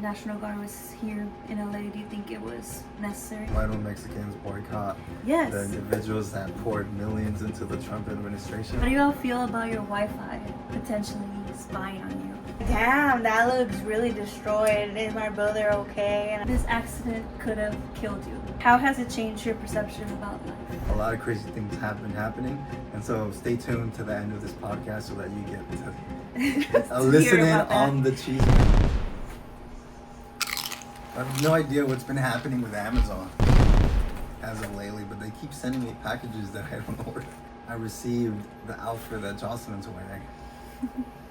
National Guard was here in LA, do you think it was necessary? Why don't Mexicans boycott Yes. the individuals that poured millions into the Trump administration? How do you all feel about your Wi-Fi potentially spying on you? Damn, that looks really destroyed. Is my brother okay? And This accident could have killed you. How has it changed your perception about life? A lot of crazy things have been happening, and so stay tuned to the end of this podcast so that you get to listen in on the cheese. I have no idea what's been happening with Amazon as of lately, but they keep sending me packages that I don't order. I received the outfit that Jocelyn's wearing.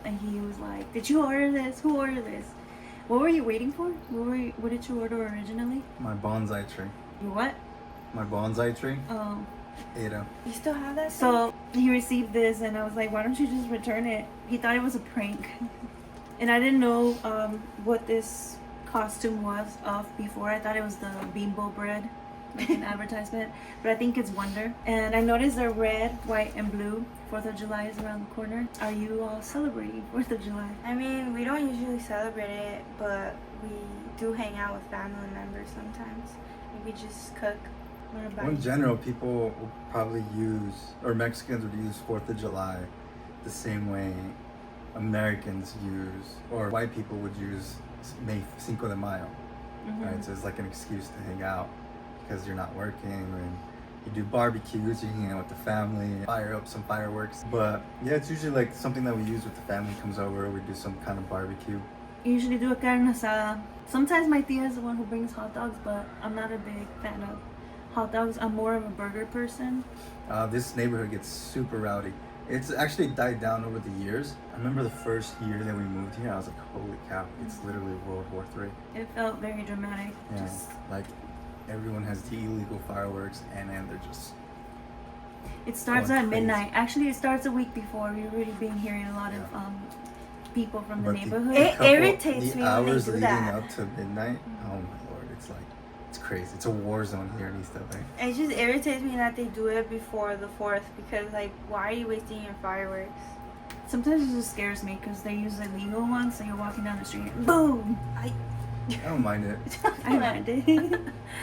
And he was like, did you order this? Who ordered this? What were you waiting for? What did you order originally? My bonsai tree. Your what? My bonsai tree. Oh. Ada. you still have that? So he received this and I was like, why don't you just return it? He thought it was a prank. And I didn't know what this costume was of before. I thought it was the bimbo bread, like an advertisement. But I think it's Wonder. And I noticed they're red, white, and blue. 4th of July is around the corner. Are you all celebrating 4th of July? I mean, we don't usually celebrate it, but we do hang out with family members sometimes. We just cook. What about In you? general, people will probably use, or Mexicans would use 4th of July the same way Americans use, or white people would use May Cinco de Mayo. Right? So it's like an excuse to hang out because you're not working, and you do barbecues, you hang out with the family, fire up some fireworks. But yeah, it's usually like something that we use with the family comes over, we do some kind of barbecue. I usually do a carne asada. Sometimes my tia is the one who brings hot dogs, but I'm not a big fan of hot dogs. I'm more of a burger person. This neighborhood gets super rowdy. It's actually died down over the years. I remember the first year that we moved here, I was like, holy cow, it's literally World War III. It felt very dramatic. Yeah, Just, like everyone has the illegal fireworks and they're just... it starts going at crazy. midnight. Actually, it starts a week before. We've already been hearing a lot of people from the But neighborhood. It irritates the me when they hours do leading that. up to midnight, oh my lord, it's like, it's crazy. It's a war zone here in East LA. It just irritates me that they do it before the 4th because, like, why are you wasting your fireworks? Sometimes it just scares me because they use the legal ones, so you're walking down the street, boom! I don't mind it. I mind it.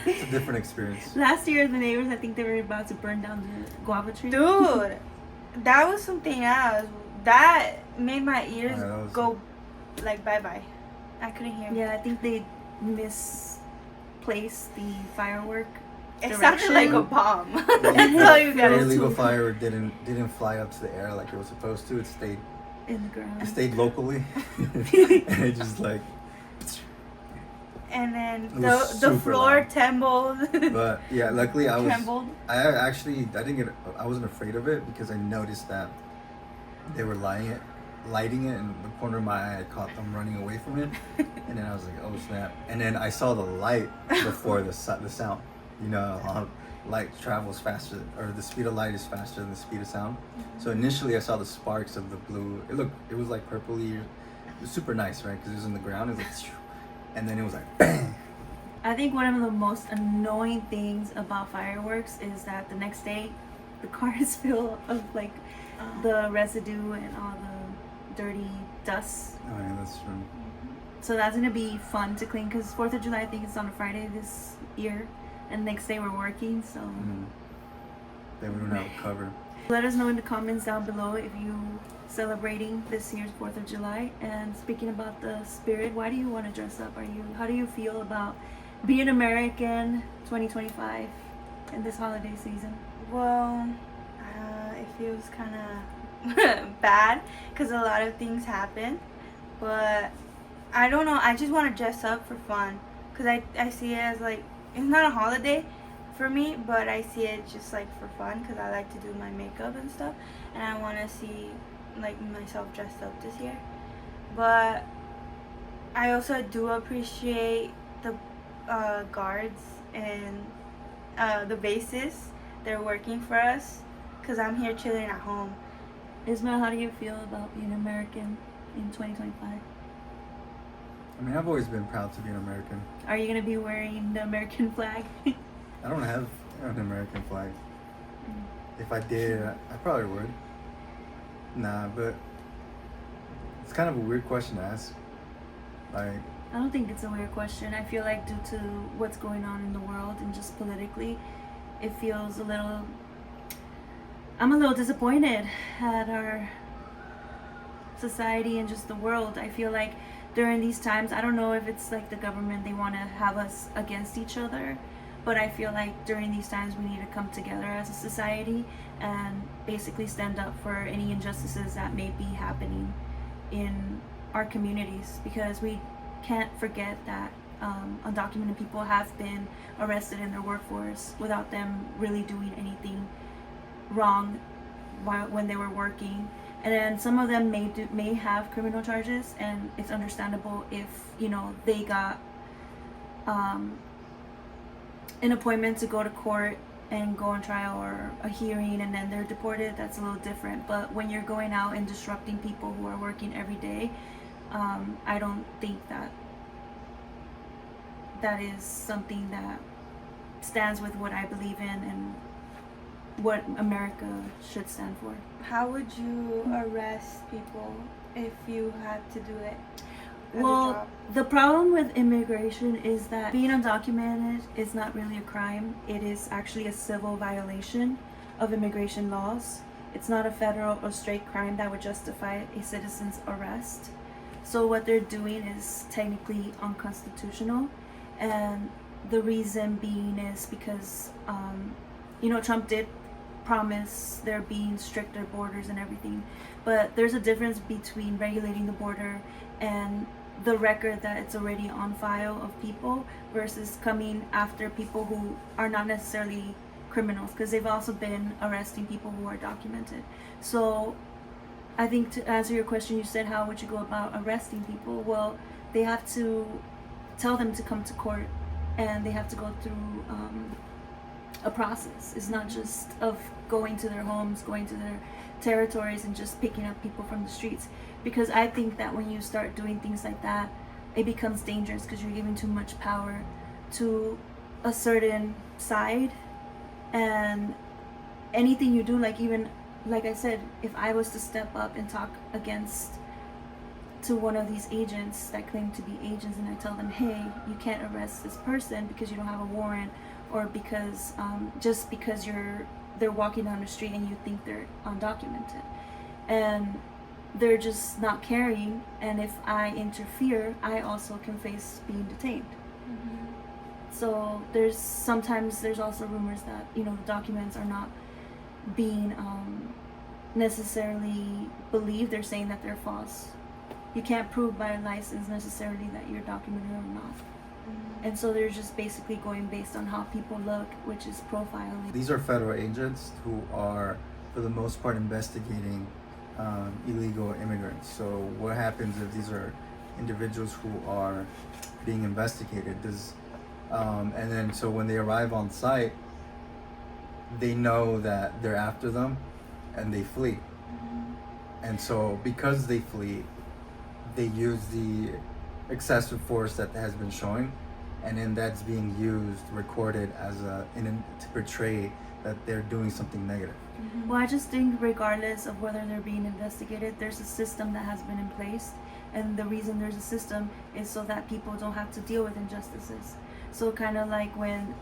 It's a different experience. Last year, the neighbors, I think they were about to burn down the guava tree. Dude, that was something else. That made my ears Yeah, that was- go, like, bye-bye. I couldn't hear. Yeah, I think they misplaced the firework. It direction. sounded like a bomb. That's all you The gotta illegal do. firework didn't fly up to the air like it was supposed to. It stayed In the ground. locally. And it just like... And then It the was super floor loud. trembled. But yeah, luckily I Trembled. wasn't afraid of it because I noticed that they were lighting it in the corner of my eye. I caught them running away from it, and then I was like, oh snap. And then I saw the light before the sound. You know how light travels faster, or the speed of light is faster than the speed of sound. So initially I saw the sparks of the blue. It was like purpley. It was super nice, right? Because it was in the ground. It was like, and then it was like bang. I think one of the most annoying things about fireworks is that the next day, the car is full of like the residue and all the dirty dust. Oh yeah, that's true. So that's gonna be fun to clean because 4th of July, I think it's on a Friday this year, and next day we're working. So Then we don't have a cover. let us know in the comments down below if you celebrating this year's 4th of July. And speaking about the spirit, why do you want to dress up? How do you feel about being American 2025 in this holiday season? Well, it feels kind of bad because a lot of things happen, but I don't know, I just want to dress up for fun because I see it as like, it's not a holiday for me, but I see it just like for fun because I like to do my makeup and stuff, and I want to see like myself dressed up this year. But I also do appreciate the guards and the bases. They're working for us because I'm here chilling at home. Ismael, how do you feel about being American in 2025? I mean, I've always been proud to be an American. Are you gonna be wearing the American flag? I don't have an American flag. If I did, I probably would. Nah, but it's kind of a weird question to ask. Like, I don't think it's a weird question. I feel like due to what's going on in the world and just politically, it feels a little... I'm a little disappointed at our society and just the world. I feel like during these times, I don't know if it's like the government, they want to have us against each other, but I feel like during these times we need to come together as a society and basically stand up for any injustices that may be happening in our communities, because we can't forget that undocumented people have been arrested in their workforce without them really doing anything wrong when they were working. And then some of them may have criminal charges, and it's understandable if, you know, they got an appointment to go to court and go on trial or a hearing and then they're deported. That's a little different. But when you're going out and disrupting people who are working every day, I don't think that is something that stands with what I believe in and what America should stand for. How would you arrest people if you had to do it? Well, the problem with immigration is that being undocumented is not really a crime. It is actually a civil violation of immigration laws. It's not a federal or state crime that would justify a citizen's arrest. So what they're doing is technically unconstitutional. And the reason being is because, you know, Trump did promise there being stricter borders and everything. But there's a difference between regulating the border and the record that it's already on file of people versus coming after people who are not necessarily criminals, because they've also been arresting people who are documented. So I think to answer your question, you said how would you go about arresting people? Well, they have to tell them to come to court, and they have to go through a process. It's not just of going to their homes, going to their territories and just picking up people from the streets, because I think that when you start doing things like that, it becomes dangerous because you're giving too much power to a certain side. And anything you do, like even like I said, if I was to step up and talk against to one of these agents that claim to be agents, and I tell them, hey, you can't arrest this person because you don't have a warrant, or because just because they're walking down the street and you think they're undocumented, and they're just not caring, and if I interfere, I also can face being detained. Mm-hmm. So sometimes there's also rumors that, you know, the documents are not being necessarily believed. They're saying that they're false. You can't prove by a license necessarily that you're documented or not. Mm-hmm. And so they're just basically going based on how people look, which is profiling. These are federal agents who are, for the most part, investigating illegal immigrants. So what happens if these are individuals who are being investigated? And then so when they arrive on site, they know that they're after them and they flee. Mm-hmm. And so because they flee, they use the excessive force that has been showing, and then that's being used, recorded as to portray that they're doing something negative. Mm-hmm. Well, I just think regardless of whether they're being investigated, there's a system that has been in place, and the reason there's a system is so that people don't have to deal with injustices. So kind of like when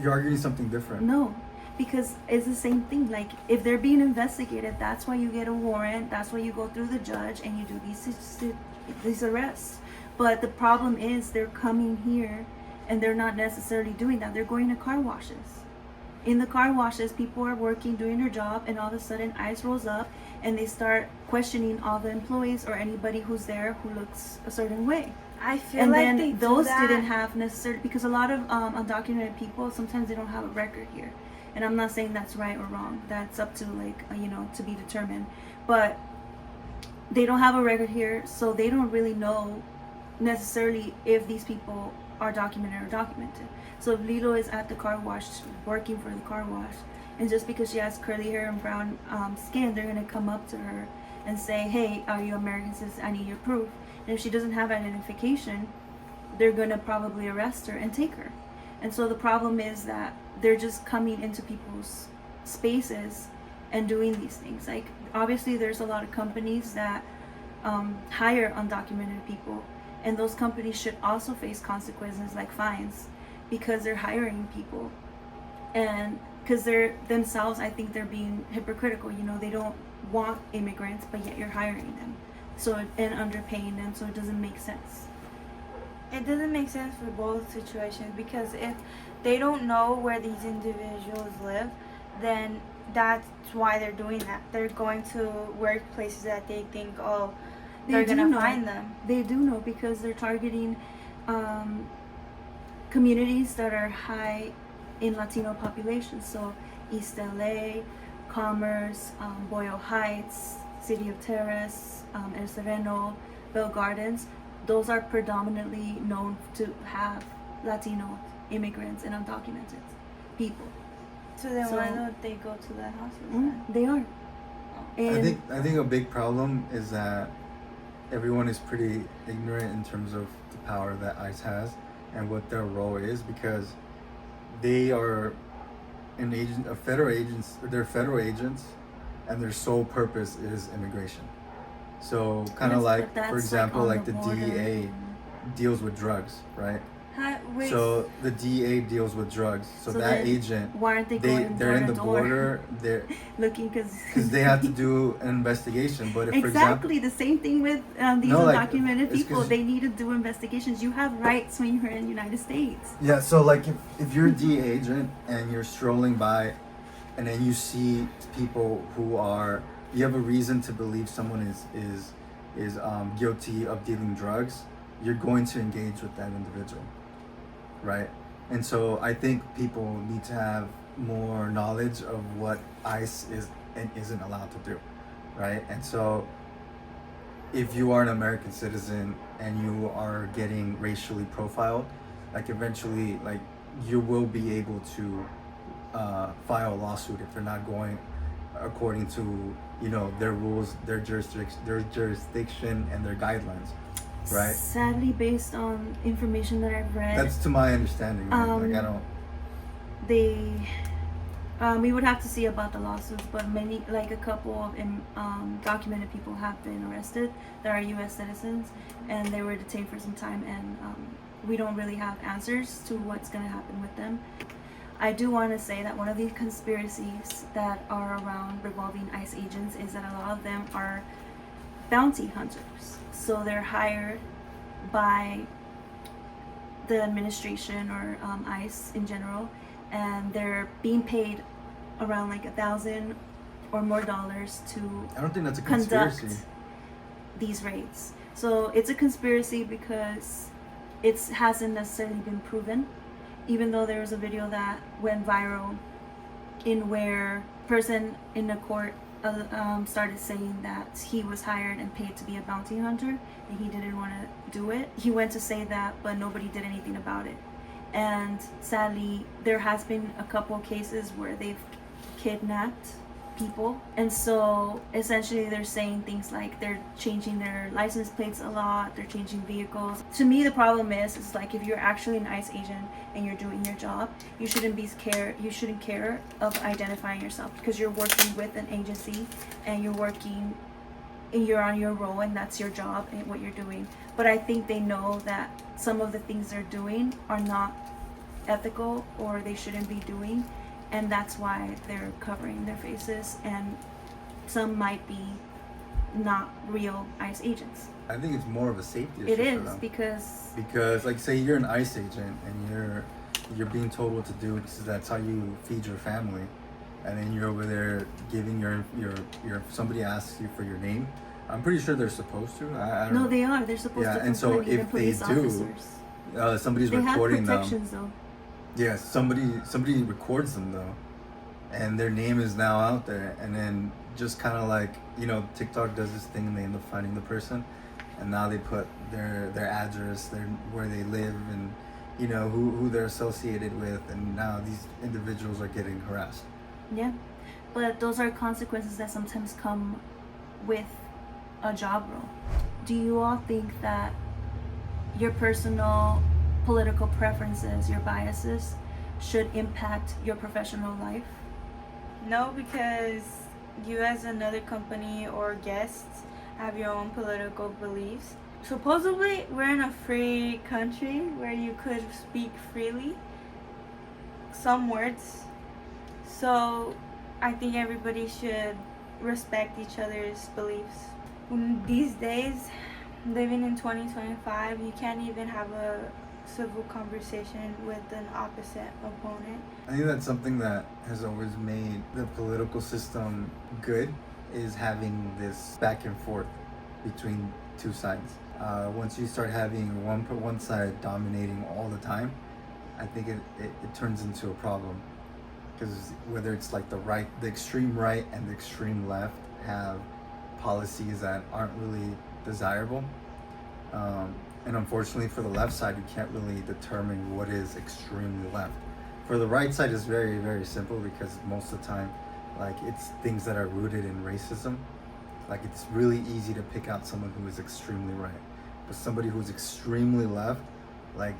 you're arguing something different. No, because it's the same thing. Like if they're being investigated, that's why you get a warrant, that's why you go through the judge and you do these arrests. But the problem is they're coming here and they're not necessarily doing that. They're going to car washes. In the car washes, people are working, doing their job, and all of a sudden ICE rolls up and they start questioning all the employees or anybody who's there who looks a certain way. I feel and like then they those do that. didn't have necessarily, because a lot of undocumented people, sometimes they don't have a record here. And I'm not saying that's right or wrong. That's up to to be determined. But they don't have a record here, so they don't really know necessarily if these people are documented or documented. So if Lilo is at the car wash, working for the car wash, and just because she has curly hair and brown skin, they're gonna come up to her and say, hey, are you American citizen? I need your proof. And if she doesn't have identification, they're gonna probably arrest her and take her. And so the problem is that they're just coming into people's spaces and doing these things. Like obviously there's a lot of companies that hire undocumented people, and those companies should also face consequences like fines, because they're hiring people, and because they're themselves, I think they're being hypocritical. You know, they don't want immigrants, but yet you're hiring them, so, and underpaying them, so it doesn't make sense. It doesn't make sense for both situations, because if they don't know where these individuals live, then that's why they're doing that. They're going to workplaces that they think, oh, they're gonna find them. They do know, because they're targeting communities that are high in Latino population. So East LA, Commerce, Boyle Heights, City of Terrace, El Sereno, Bell Gardens. Those are predominantly known to have Latino immigrants and undocumented people. So then why don't they go to the houses then? They are. And I think a big problem is that everyone is pretty ignorant in terms of the power that ICE has and what their role is, because they are federal agents, and their sole purpose is immigration. So kind of like, for example, like the DEA deals with drugs, right? So the DEA deals with drugs. So that agent, why aren't they're in the border, they're looking, because they have to do an investigation. But if, for example, the same thing with these undocumented people, they need to do investigations. You have rights when you're in the United States. Yeah, so like if you're a DEA agent and you're strolling by, and then you see people who are, you have a reason to believe someone is guilty of dealing drugs, you're going to engage with that individual, right? And so I think people need to have more knowledge of what ICE is and isn't allowed to do, right? And so if you are an American citizen and you are getting racially profiled, like eventually, like you will be able to file a lawsuit if they're not going according to, you know, their rules, their jurisdiction and their guidelines, right? Sadly, based on information that I've read, That's to my understanding. Like I don't. We would have to see about the lawsuits, but many, like a couple of documented people have been arrested that are U.S. citizens, and they were detained for some time, and we don't really have answers to what's going to happen with them. I do want to say that one of these conspiracies that are around revolving ICE agents is that a lot of them are bounty hunters. So they're hired by the administration or ICE in general, and they're being paid around like $1,000 or more dollars to I don't think that's a conspiracy. Conduct these raids. So it's a conspiracy because it hasn't necessarily been proven, even though there was a video that went viral in where a person in the court started saying that he was hired and paid to be a bounty hunter and he didn't want to do it. He went to say that, but nobody did anything about it. And sadly, there has been a couple of cases where they've kidnapped people, and so essentially they're saying things like they're changing their license plates a lot, they're changing vehicles. To me, the problem is like, if you're actually an ICE agent and you're doing your job, you shouldn't care of identifying yourself, because you're working with an agency and you're on your role, and that's your job and what you're doing. But I think they know that some of the things they're doing are not ethical, or they shouldn't be doing, and that's why they're covering their faces, and some might be not real ICE agents. I think it's more of a safety issue. It is, for them. because like, say you're an ICE agent and you're being told what to do because that's how you feed your family, and then you're over there giving your somebody asks you for your name. I'm pretty sure they're supposed to. I don't know. they are. They're supposed to. Yeah, and so if they do, somebody's recording them. They have protections though. Yeah, somebody records them though, and their name is now out there, and then just kind of like, you know, TikTok does this thing and they end up finding the person, and now they put their address, where they live, and you know who they're associated with, and now these individuals are getting harassed. Yeah, but those are consequences that sometimes come with a job role. Do you all think that your personal political preferences, your biases, should impact your professional life? No, because you as another company or guests have your own political beliefs. supposedly we're in a free country where you could speak freely some words. So I think everybody should respect each other's beliefs. These days, living in 2025, you can't even have a civil conversation with an opposite opponent. I think that's something that has always made the political system good, is having this back and forth between two sides. Once you start having one side dominating all the time, I think it turns into a problem, because whether it's like the extreme right and the extreme left have policies that aren't really desirable. And unfortunately for the left side, you can't really determine what is extremely left. For the right side, it's very, very simple, because most of the time, like, it's things that are rooted in racism. Like, it's really easy to pick out someone who is extremely right. But somebody who's extremely left, like,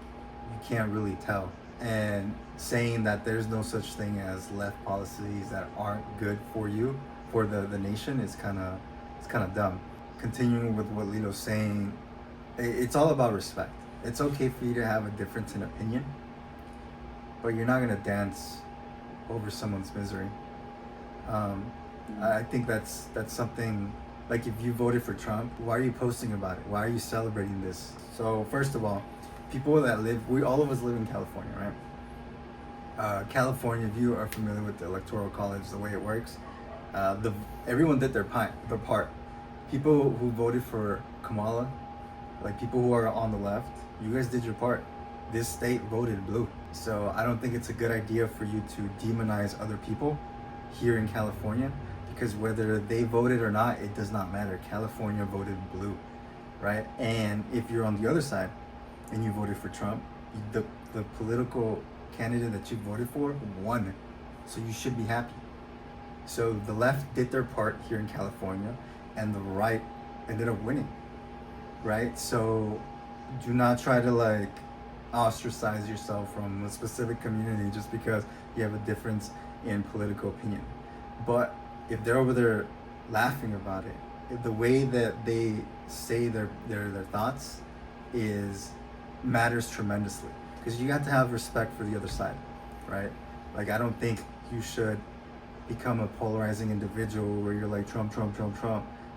you can't really tell. And saying that there's no such thing as left policies that aren't good for you, for the nation, is kind of dumb. Continuing with what Lilo's saying, it's all about respect. It's okay for you to have a difference in opinion, but you're not gonna dance over someone's misery. I think that's something, like, if you voted for Trump, why are you posting about it? Why are you celebrating this? So first of all, people that all of us live in California, right? California, if you are familiar with the Electoral College, the way it works, everyone did their part. People who voted for Kamala, like people who are on the left, you guys did your part. This state voted blue. So I don't think it's a good idea for you to demonize other people here in California, because whether they voted or not, it does not matter. California voted blue, right? And if you're on the other side and you voted for Trump, the political candidate that you voted for won. So you should be happy. So the left did their part here in California, and the right ended up winning, right? So do not try to, like, ostracize yourself from a specific community just because you have a difference in political opinion. But if they're over there laughing about it, if the way that they say their thoughts matters tremendously, because you have to have respect for the other side, right? Like, I don't think you should become a polarizing individual where you're like Trump.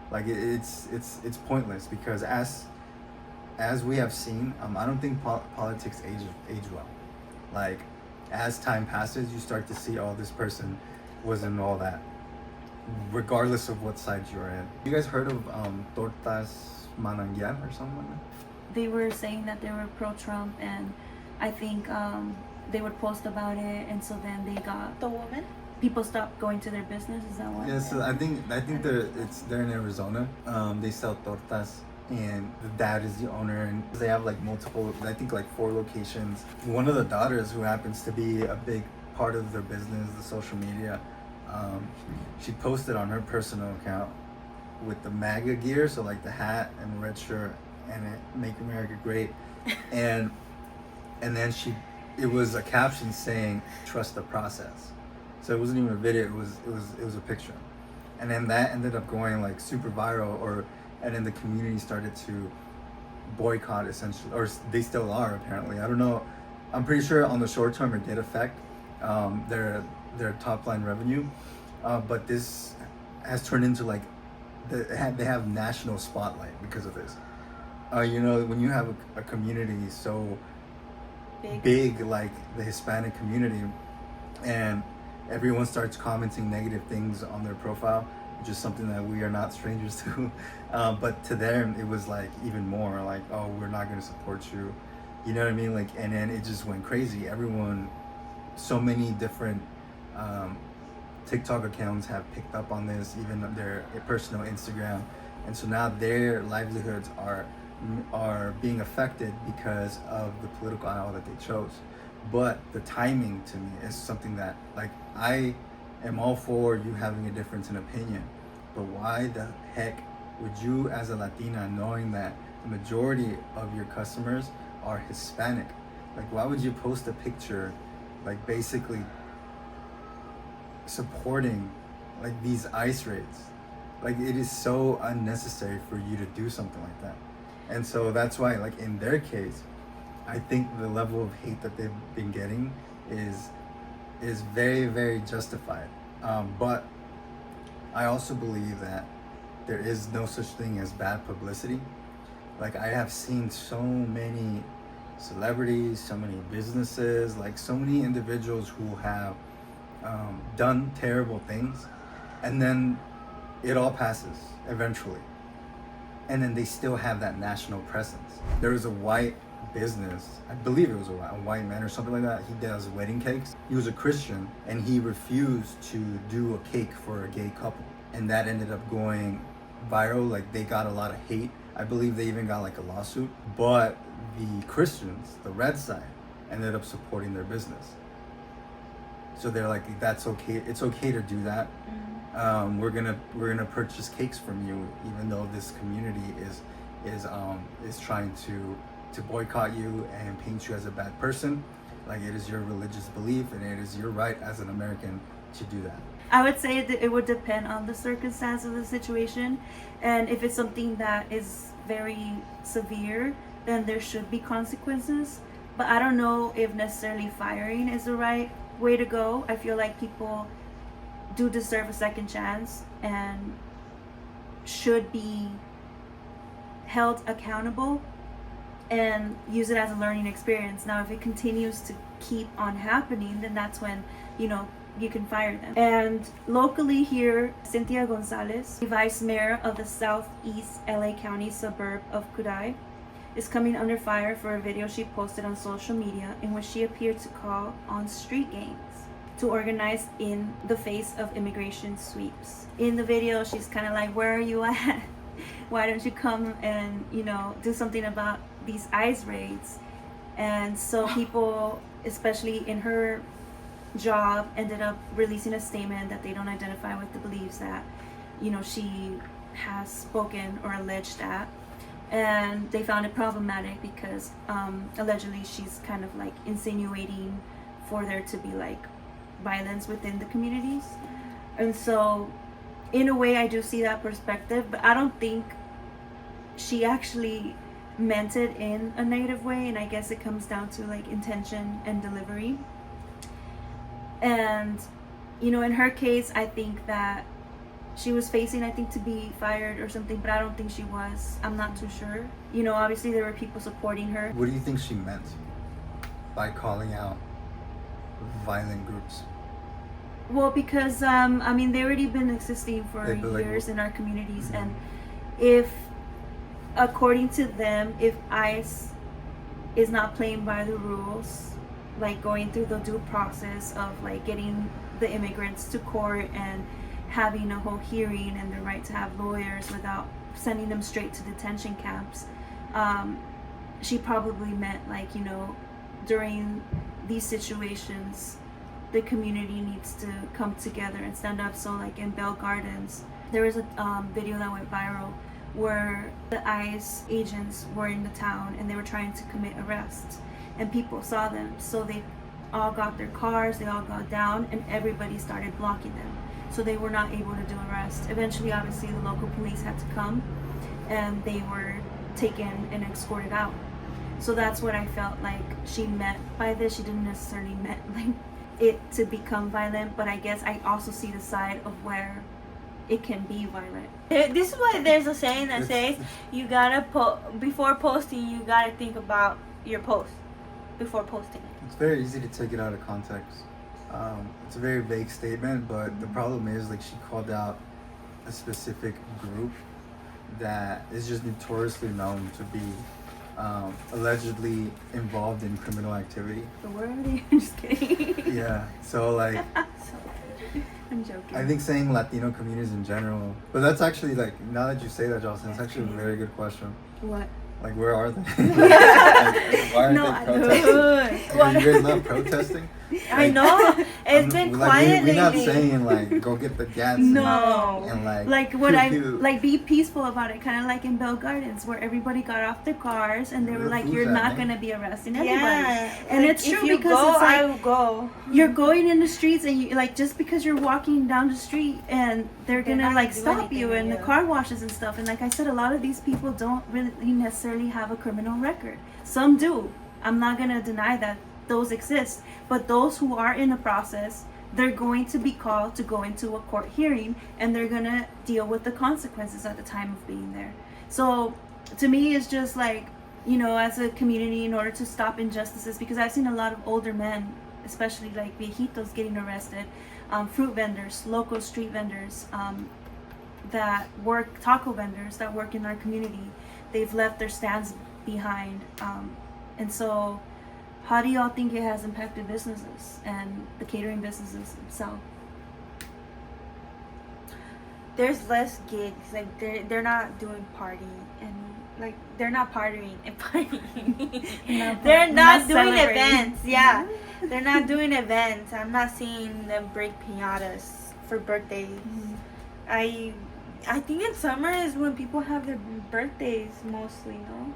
Like, it's pointless, because as we have seen, I don't think politics age well. Like, as time passes, you start to see, oh, this person wasn't all that, regardless of what side you're in. You guys heard of Tortas Manantial or something like that? They were saying that they were pro-Trump, and I think they would post about it, and so then they got The woman? people stopped going to their business. Is that what? Yeah, so I think they're in Arizona. They sell tortas, and the dad is the owner, and they have like multiple, I think like 4 locations. One of the daughters, who happens to be a big part of their business, the social media, she posted on her personal account with the MAGA gear, so like the hat and red shirt and it "Make America Great," and then it was a caption saying "Trust the process." So it wasn't even a video; it was a picture, and then that ended up going like super viral, and then the community started to boycott, essentially, or they still are apparently. I don't know. I'm pretty sure on the short term it did affect their top line revenue, but this has turned into like they have national spotlight because of this. You know, when you have a community so big like the Hispanic community, and everyone starts commenting negative things on their profile, which is something that we are not strangers to, but to them it was like even more like, oh, we're not going to support you, you know what I mean? Like, and then it just went crazy. Everyone, so many different TikTok accounts have picked up on this, even their personal Instagram, and so now their livelihoods are being affected because of the political aisle that they chose. But the timing, to me, is something that, like, I am all for you having a difference in opinion, but why the heck would you, as a Latina, knowing that the majority of your customers are Hispanic, like, why would you post a picture like basically supporting like these ICE raids? Like, it is so unnecessary for you to do something like that. And so that's why, like in their case, I think the level of hate that they've been getting is very, very justified. But I also believe that there is no such thing as bad publicity. Like I have seen so many celebrities, so many businesses, like so many individuals who have done terrible things, and then it all passes eventually. And then they still have that national presence. There was a white business, I believe it was a white man or something like that. He does wedding cakes. He was a Christian and he refused to do a cake for a gay couple. And that ended up going viral. Like they got a lot of hate. I believe they even got like a lawsuit. But the Christians, the red side, ended up supporting their business. So they're like, that's okay. It's okay to do that. We're gonna purchase cakes from you, even though this community is trying to boycott you and paint you as a bad person. Like it is your religious belief and it is your right as an American to do that. I would say that it would depend on the circumstance of the situation, and if it's something that is very severe, then there should be consequences. But I don't know if necessarily firing is the right way to go. I feel like people do deserve a second chance and should be held accountable and use it as a learning experience. Now, if it continues to keep on happening, then that's when, you can fire them. And locally here, Cynthia Gonzalez, the vice mayor of the southeast LA County suburb of Cudahy, is coming under fire for a video she posted on social media in which she appeared to call on street gangs to organize in the face of immigration sweeps. In the video, she's kind of like, where are you at? Why don't you come and, do something about these ICE raids? And so people, especially in her job, ended up releasing a statement that they don't identify with the beliefs that, she has spoken or alleged that. And they found it problematic because allegedly she's kind of like insinuating for there to be like violence within the communities. And so in a way I do see that perspective, but I don't think she actually meant it in a negative way, and I guess it comes down to like intention and delivery. And in her case, I think that she was facing, to be fired or something, but I don't think she was. I'm not too sure. Obviously there were people supporting her. What do you think she meant by calling out violent groups? Well, because they already been existing for years in our communities, and if, according to them, if ICE is not playing by the rules, like going through the due process of like getting the immigrants to court and having a whole hearing and the right to have lawyers without sending them straight to detention camps, she probably meant like, during these situations, the community needs to come together and stand up. So like in Bell Gardens, there was a video that went viral where the ICE agents were in the town and they were trying to commit arrests, and people saw them, so they all got their cars, they all got down, and everybody started blocking them, so they were not able to do arrests. Eventually, obviously, the local police had to come and they were taken and escorted out. So that's what I felt like she meant by this. She didn't necessarily meant like it to become violent, but I guess I also see the side of where it can be violent. This is why there's a saying that says you gotta before posting, you gotta think about your post before posting it. It's very easy to take it out of context. It's a very vague statement, but the problem is like she called out a specific group that is just notoriously known to be allegedly involved in criminal activity. So where are they? I'm just kidding. Yeah, so like I'm joking. I think saying Latino communities in general, but that's actually like, now that you say that, Jocelyn, it's actually a very good question. What? Like, where are they? Like, why aren't No, they I protesting? don't. You guys not protesting? I know. It's been quiet we're not lately. saying like go get the gas. No. And Like what pew, pew. like be peaceful about it, kind of like in Bell Gardens where everybody got off their cars and they were Where like, food's you're at, not man? gonna be arresting anybody. Yeah, And like, it's true if you because go, it's like I will go. you're going in the streets and you like just because you're walking down the street and they're They're gonna not like gonna do stop you anything in to the you. car washes and stuff. And like I said, a lot of these people don't really necessarily have a criminal record. Some do. I'm not gonna deny that those exist, but those who are in the process, they're going to be called to go into a court hearing and they're gonna deal with the consequences at the time of being there. So to me, it's just like, you know, as a community, in order to stop injustices, because I've seen a lot of older men, especially like viejitos, getting arrested, fruit vendors, local street vendors, that work, taco vendors that work in our community, they've left their stands behind. And so how do y'all think it has impacted businesses and the catering businesses themselves? There's less gigs. Like they're not doing party and like they're not partying and partying. They're not doing celebrating. events. Yeah, they're not doing events. I'm not seeing them break piñatas for birthdays. Mhm. I think in summer is when people have their birthdays mostly, no?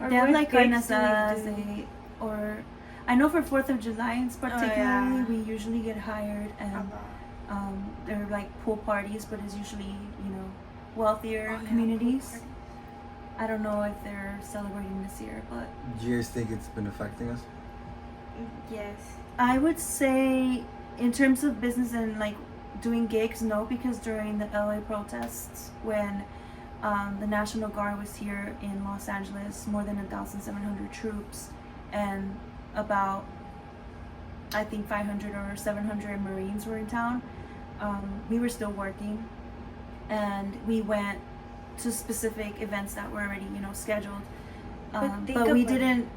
Or They have what like gigs carne do we asadas, do? or I know for 4th of July in particularly, yeah. we usually get hired A and lot. they're like pool parties, but it's usually, you know, wealthier Oh, yeah, communities. pool parties. I don't know if they're celebrating this year, but Do you guys think it's been affecting us? Yes. I would say in terms of business and like doing gigs, no, because during the LA protests when the National Guard was here in Los Angeles, more than 1,700 troops and about I think 500 or 700 Marines were in town. We were still working, and we went to specific events that were already, you know, scheduled. But we didn't.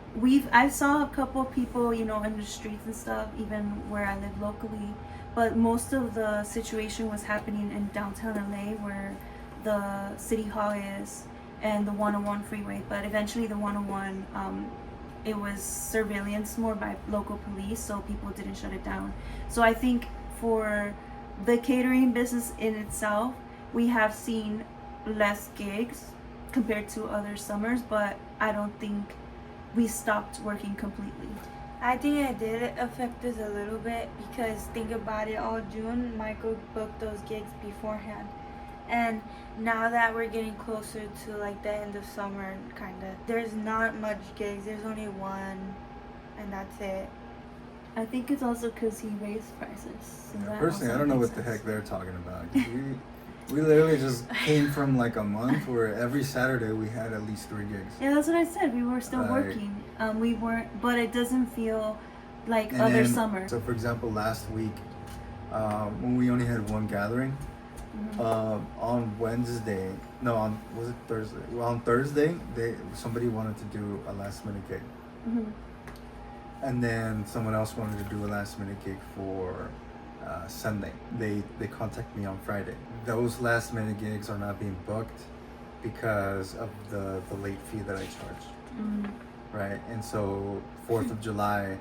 I saw a couple of people, you know, in the streets and stuff, even where I live locally. But most of the situation was happening in downtown LA, where the city hall is, and the 101 freeway. But eventually, the 101, it was surveillance more by local police, so people didn't shut it down. So I think for the catering business in itself, we have seen less gigs compared to other summers, but I don't think we stopped working completely. I think it did affect us a little bit because think about it, all June, Michael booked those gigs beforehand. And now that we're getting closer to like the end of summer, kind of, there's not much gigs. There's only one, and that's it. I think it's also because he raised prices. So that Personally, also I don't know makes what the sense. heck they're talking about. We literally just came from like a month where every Saturday we had at least 3 gigs. Yeah, that's what I said. We were still Right. working. We weren't, but it doesn't feel like And other then- summers. So, for example, last week, when we only had one gathering, on Wednesday, was it Thursday? Well, on Thursday, somebody wanted to do a last minute gig, Mhm. and then someone else wanted to do a last minute gig for Sunday. They contacted me on Friday. Those last minute gigs are not being booked because of the late fee that I charged. Mhm. Right, and so 4th of July,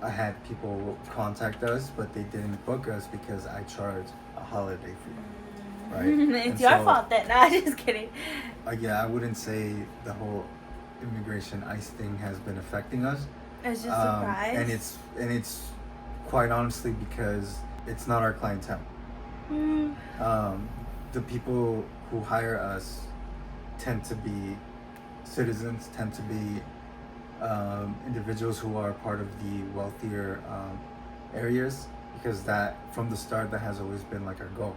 I had people contact us, but they didn't book us because I charged a holiday fee. Right. It's And your so- fault then. No, just kidding. Yeah, I wouldn't say the whole immigration ICE thing has been affecting us. It's just a surprise. And it's quite honestly because it's not our clientele. Mm. The people who hire us tend to be citizens, tend to be individuals who are part of the wealthier areas, because that from the start that has always been like our goal.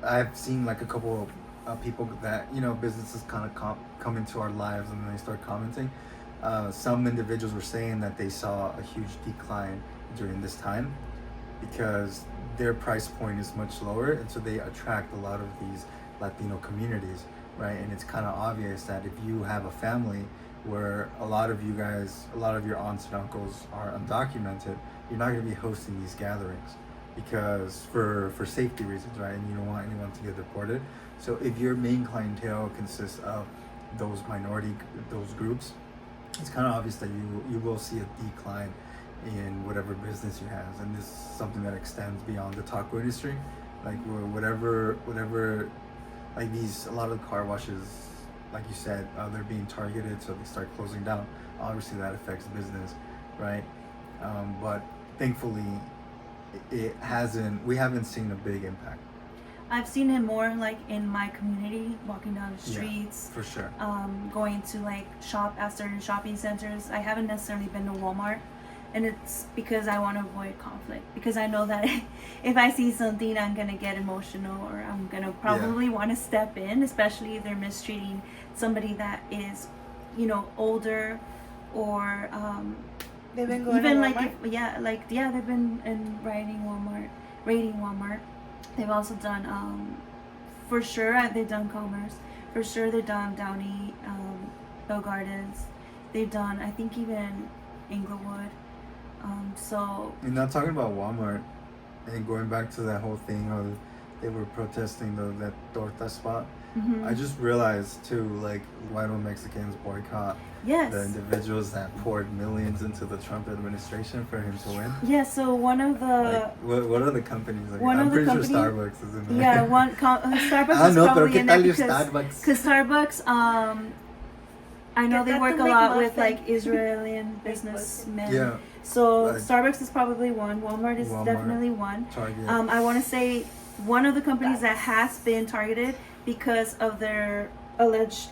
I've seen like a couple of people that, you know, businesses kind of come into our lives and then they start commenting. Some individuals were saying that they saw a huge decline during this time because their price point is much lower, and so they attract a lot of these Latino communities, right? And it's kind of obvious that if you have a family where a lot of your aunts and uncles are undocumented, you're not going to be hosting these gatherings because for safety reasons, right? And you don't want anyone to get deported. So if your main clientele consists of those groups, it's kind of obvious that you will see a decline in whatever business you have, and this is something that extends beyond the taco industry, like whatever, like a lot of car washes, like you said, they're being targeted, so they start closing down. Obviously, that affects business, right? But thankfully, we haven't seen a big impact. I've seen it more like in my community, walking down the Yeah, streets, for sure. going to like shop at certain shopping centers. I haven't necessarily been to Walmart, and it's because I want to avoid conflict, because I know that if I see something, I'm gonna get emotional, or I'm gonna probably want to step in, especially if they're mistreating somebody that is, older, or They've been going even to like Walmart? they've been raiding Walmart. They've also done for sure they've done Commerce, for sure they've done Downey, Bell Gardens, they've done, I think, even Inglewood. So You're not talking about Walmart, and going back to that whole thing how they were protesting that torta spot. I just realized too, like, why don't Mexicans boycott yes, the individuals that poured millions into the Trump administration for him to win? yeah. So one of the Like, what are the companies? Like, one I'm of the pretty sure company- Starbucks is in there. yeah, Starbucks I is know, pero probably ¿qué in there tal your because Starbucks? I know Get they that work to a make lot with muffin. like Israeli businessmen. Yeah, So Like- Starbucks is probably one. Walmart is Walmart. definitely one. Target. I want to say one of the companies that has been targeted because of their alleged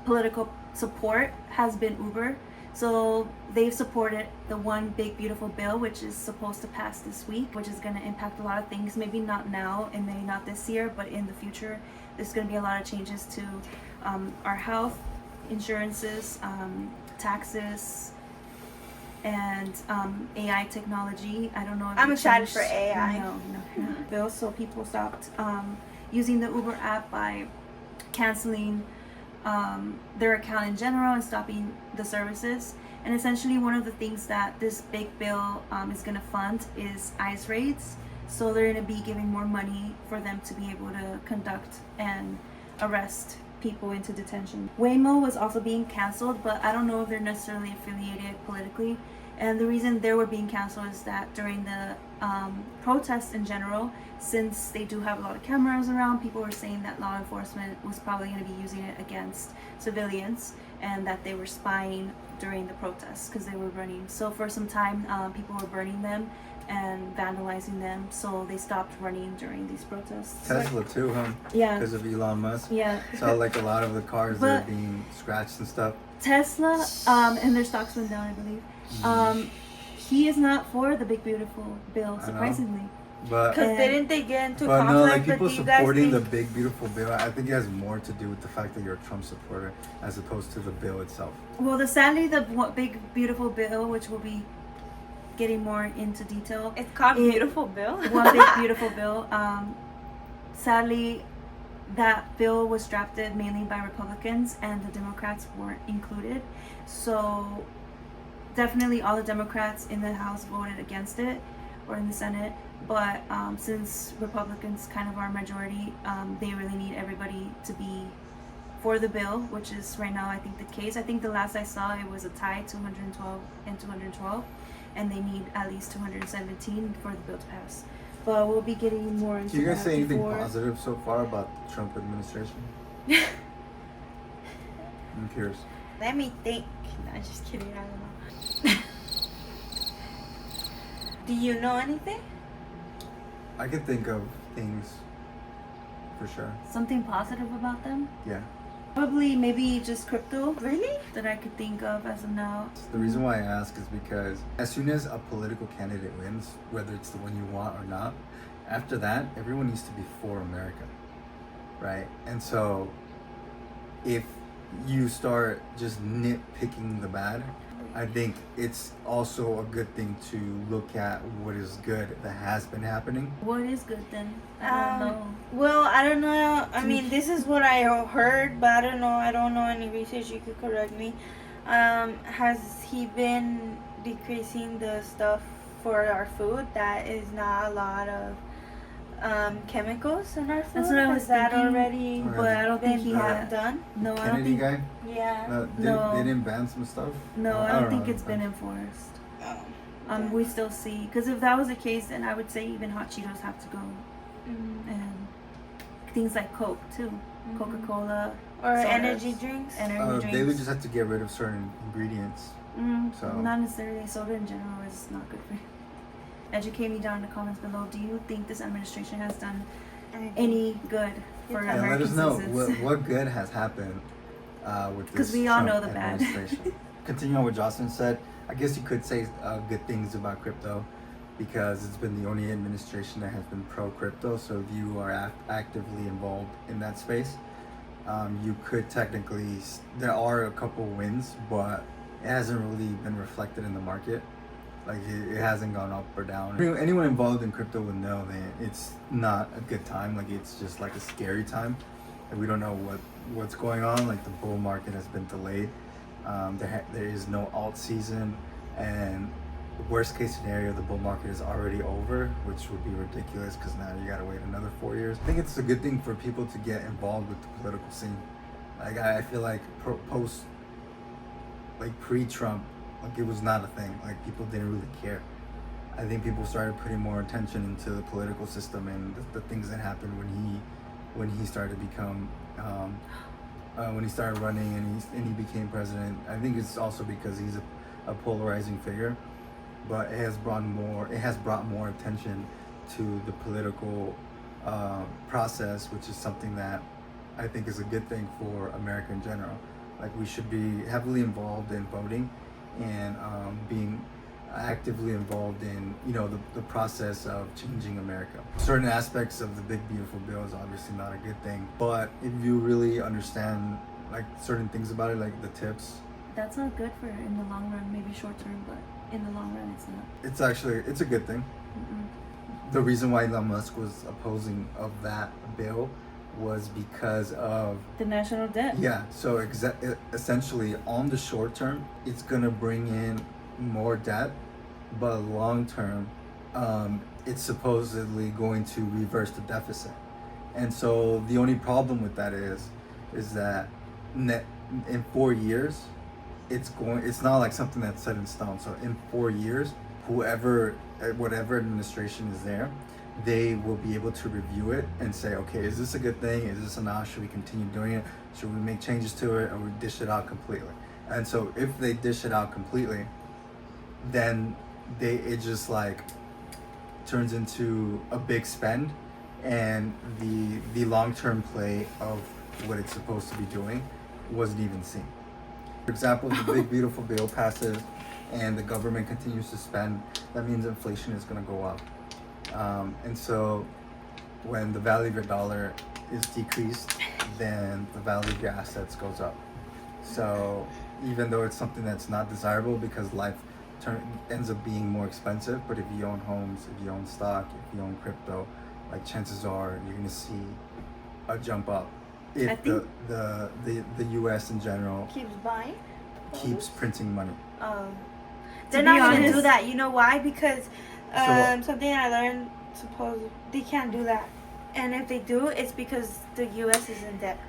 political support has been Uber. So they've supported the one big beautiful bill, which is supposed to pass this week, which is going to impact a lot of things. Maybe not now and maybe not this year, but in the future, there's going to be a lot of changes to our health insurances, taxes, and AI technology. I don't know if I'm it excited changed- for AI. No. Bill, so people stopped using the Uber app by canceling their account in general and stopping the services. And essentially, one of the things that this big bill is going to fund is ICE raids. So they're going to be giving more money for them to be able to conduct and arrest people into detention. Waymo was also being canceled, but I don't know if they're necessarily affiliated politically. And the reason they were being canceled is that during the protests in general, since they do have a lot of cameras around, people were saying that law enforcement was probably going to be using it against civilians, and that they were spying during the protests because they were running. So for some time, people were burning them and vandalizing them, so they stopped running during these protests. Tesla too, huh? Yeah. Because of Elon Musk. Yeah. So like a lot of the cars are But- being scratched and stuff. Tesla, and their stocks went down, I believe. He is not for the big beautiful bill, surprisingly. But Because didn't they get into But no, like conflict people with you guys? supporting the big beautiful bill, I think it has more to do with the fact that you're a Trump supporter as opposed to the bill itself. Well, sadly, the big beautiful bill, which we'll be getting more into detail, It's called It- Beautiful Bill. one big beautiful bill. Sadly, that bill was drafted mainly by Republicans, and the Democrats weren't included. So definitely all the Democrats in the House voted against it, or in the Senate. But since Republicans kind of are majority, they really need everybody to be for the bill, which is right now I think the case. I think the last I saw it was a tie, 212 and 212, and they need at least 217 for the bill to pass. But we'll be getting more into Can you guys that say anything before. positive so far about the Trump administration? I'm curious. Let me think. No, just kidding. I don't know. Do you know anything? I could think of things for sure. Something positive about them? Yeah. Probably maybe just crypto Really? that I could think of as of now. The reason why I ask is because as soon as a political candidate wins, whether it's the one you want or not, after that, everyone needs to be for America, right? And so if you start just nitpicking the bad, I think it's also a good thing to look at what is good that has been happening. What is good then? I don't know. Well, I don't know. I mean, this is what I heard, but I don't know. I don't know any research. You could correct me. Has he been decreasing the stuff for our food? That is not a lot of chemicals in our food. That's what I was Has that thinking. already Right. But I don't think been he had. done? No, I don't Kennedy think. guy? Yeah. No. They didn't ban some stuff? No, I don't think know. it's been enforced. Yeah. We still see, because if that was the case, then I would say even hot Cheetos have to go, and things like Coke too, Coca-Cola, or sodas, energy drinks. They would just have to get rid of certain ingredients. So Not necessarily. Soda in general is not good for you. Educate me down in the comments below. Do you think this administration has done any good for yeah, American let us know citizens? what good has happened with this. Because we all Trump know the bad. administration. Continuing on what Jocelyn said, I guess you could say good things about crypto, because it's been the only administration that has been pro-crypto. So if you are actively involved in that space, you could technically, there are a couple wins, but it hasn't really been reflected in the market. Like it hasn't gone up or down. Anyone involved in crypto would know that it's not a good time. Like it's just like a scary time. Like we don't know what's going on. Like the bull market has been delayed. There is no alt season, and worst case scenario, the bull market is already over, which would be ridiculous because now you gotta wait another 4 years. I think it's a good thing for people to get involved with the political scene. Like I feel like post, like pre-Trump, like it was not a thing. Like people didn't really care. I think people started putting more attention into the political system and the things that happened when he started to become when he started running and he became president. I think it's also because he's a polarizing figure, but it has brought more attention to the political process, which is something that I think is a good thing for America in general. Like we should be heavily involved in voting and being actively involved in the process of changing America. Certain aspects of the big beautiful bill is obviously not a good thing, but if you really understand like certain things about it, like the tips, That's not good for in the long run. Maybe short term, but in the long run, it's not. it's a good thing. The reason why Elon Musk was opposing of that bill was because of The national debt. yeah. So essentially, on the short term, it's gonna bring in more debt, but long term, it's supposedly going to reverse the deficit. And so the only problem with that is that in 4 years, it's not like something that's set in stone. So in 4 years, whatever administration is there, they will be able to review it and say, okay, is this a good thing? Is this a not? Should we continue doing it? Should we make changes to it, or we dish it out completely? And so if they dish it out completely, then it just like turns into a big spend, and the long-term play of what it's supposed to be doing wasn't even seen. For example, if the big beautiful bill passes and the government continues to spend, that means inflation is going to go up. And so when the value of your dollar is decreased, then the value of your assets goes up. So even though it's something that's not desirable because life ends up being more expensive, but if you own homes, if you own stock, if you own crypto, like chances are you're going to see a jump up if the U.S. in general keeps printing money. They're not going to do that. You know why? Because something I learned, suppose they can't do that. And if they do, it's because the U.S. is in debt.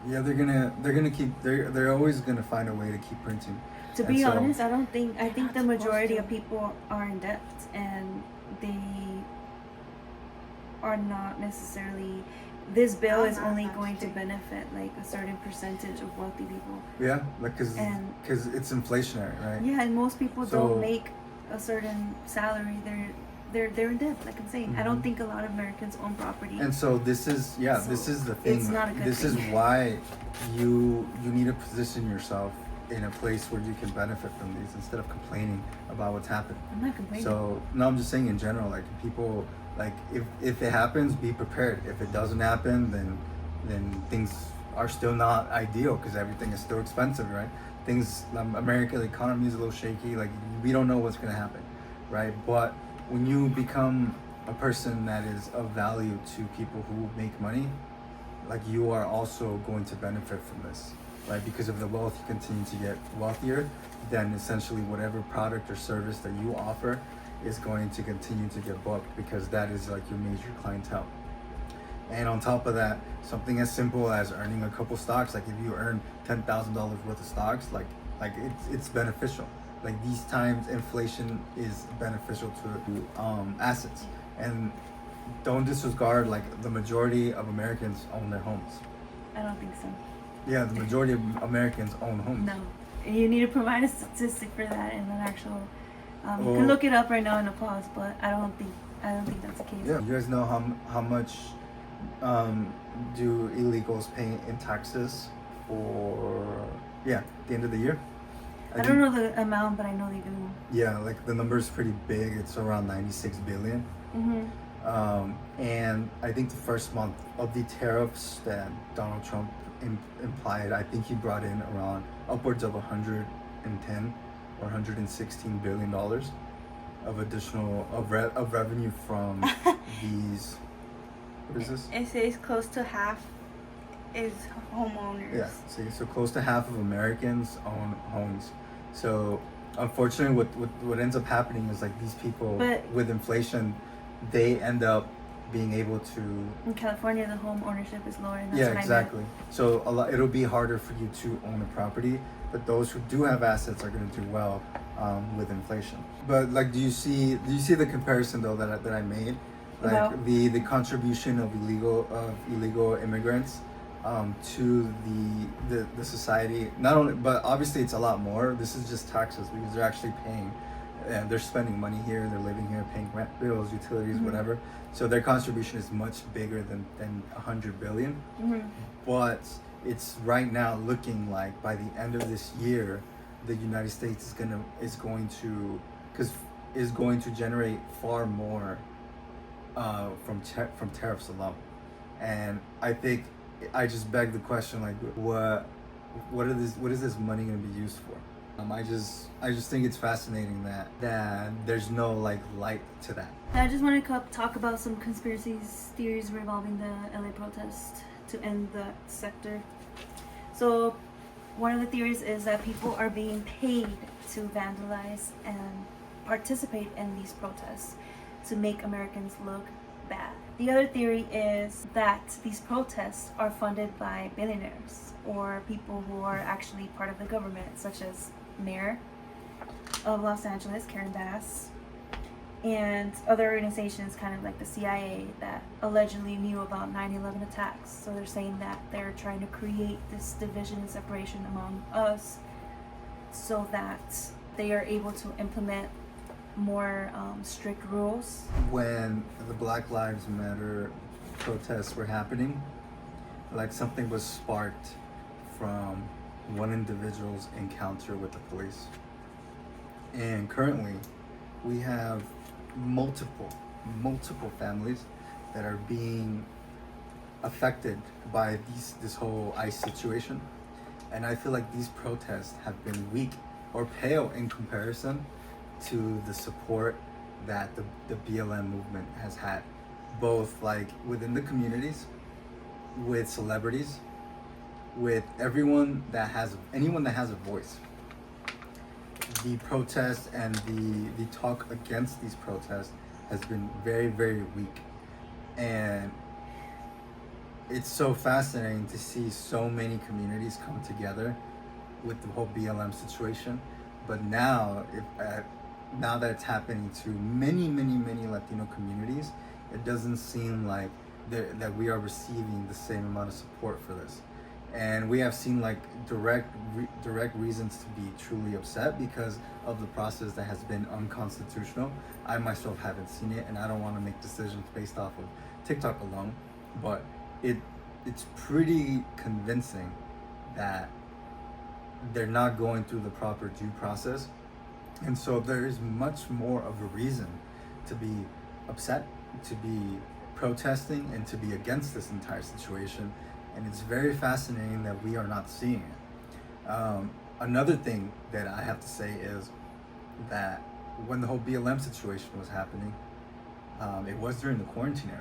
Yeah, they're always gonna find a way to keep printing. To be honest, I think the majority of people are in debt, and they are not necessarily. This bill is only going to benefit like a certain percentage of wealthy people. Yeah, like because it's inflationary, right? Yeah, and most people don't make a certain salary. They're in debt, like I'm saying. I don't think a lot of Americans own property. And so this is the thing. It's not a good this thing. is why you need to position yourself in a place where you can benefit from these instead of complaining about what's happened. I'm not complaining. So no, I'm just saying in general, like people, like if it happens, be prepared. If it doesn't happen, then things are still not ideal because everything is still expensive, right? America, the economy is a little shaky. Like we don't know what's gonna happen, right? But when you become a person that is of value to people who make money, like you are also going to benefit from this, right? Because of the wealth, you continue to get wealthier, then essentially whatever product or service that you offer is going to continue to get booked because that is like your major clientele. And on top of that, something as simple as earning a couple stocks, like if you earn $10,000 worth of stocks, like it's beneficial, like these times inflation is beneficial to assets, and don't disregard like the majority of Americans own their homes. I don't think so. Yeah, the majority of Americans own homes. No. You need to provide a statistic for that and an actual. You Well, can look it up right now in a pause, but I don't think that's the case. Yeah, you guys know how much do illegals pay in taxes for the end of the year? I don't know the amount, but I know they do. Yeah, like the number is pretty big. It's around 96 billion. And I think the first month of the tariffs that Donald Trump implied, I think he brought in around upwards of 110 or 116 billion dollars of additional of revenue from these. What is this? It says close to half is homeowners. Yeah, so close to half of Americans own homes. So unfortunately, what ends up happening is like these people with inflation, they end up being able to. In California, the home ownership is lower, and that's Yeah, what exactly. So it'll be harder for you to own a property, but those who do have assets are going to do well with inflation. But like, do you see the comparison though that I made? Like the contribution of illegal immigrants to the society, not only, but obviously it's a lot more. This is just taxes because they're actually paying, and they're spending money here, they're living here, paying rent bills, utilities, whatever. So their contribution is much bigger than 100 billion. But it's right now looking like by the end of this year, the United States is going to generate far more from tariffs alone. And I think I just beg the question, like, what is this money going to be used for? I just think it's fascinating that there's no like light to that. I just want to talk about some conspiracy theories revolving the LA protest to end the sector. So one of the theories is that people are being paid to vandalize and participate in these protests to make Americans look bad. The other theory is that these protests are funded by billionaires or people who are actually part of the government, such as Mayor of Los Angeles, Karen Bass, and other organizations kind of like the CIA that allegedly knew about 9/11 attacks. So they're saying that they're trying to create this division and separation among us so that they are able to implement more strict rules. When the Black Lives Matter protests were happening, like something was sparked from one individual's encounter with the police. And currently, we have multiple families that are being affected by this whole ICE situation. And I feel like these protests have been weak or pale in comparison to the support that the BLM movement has had, both like within the communities, with celebrities, with anyone that has a voice. The protest and the talk against these protests has been very, very weak. And it's so fascinating to see so many communities come together with the whole BLM situation. But now, now that it's happening to many Latino communities, it doesn't seem like that we are receiving the same amount of support for this. And we have seen like direct reasons to be truly upset because of the process that has been unconstitutional. I myself haven't seen it, and I don't want to make decisions based off of TikTok alone, but it's pretty convincing that they're not going through the proper due process. And so there is much more of a reason to be upset, to be protesting, and to be against this entire situation. And it's very fascinating that we are not seeing it. Another thing that I have to say is that when the whole BLM situation was happening, it was during the quarantine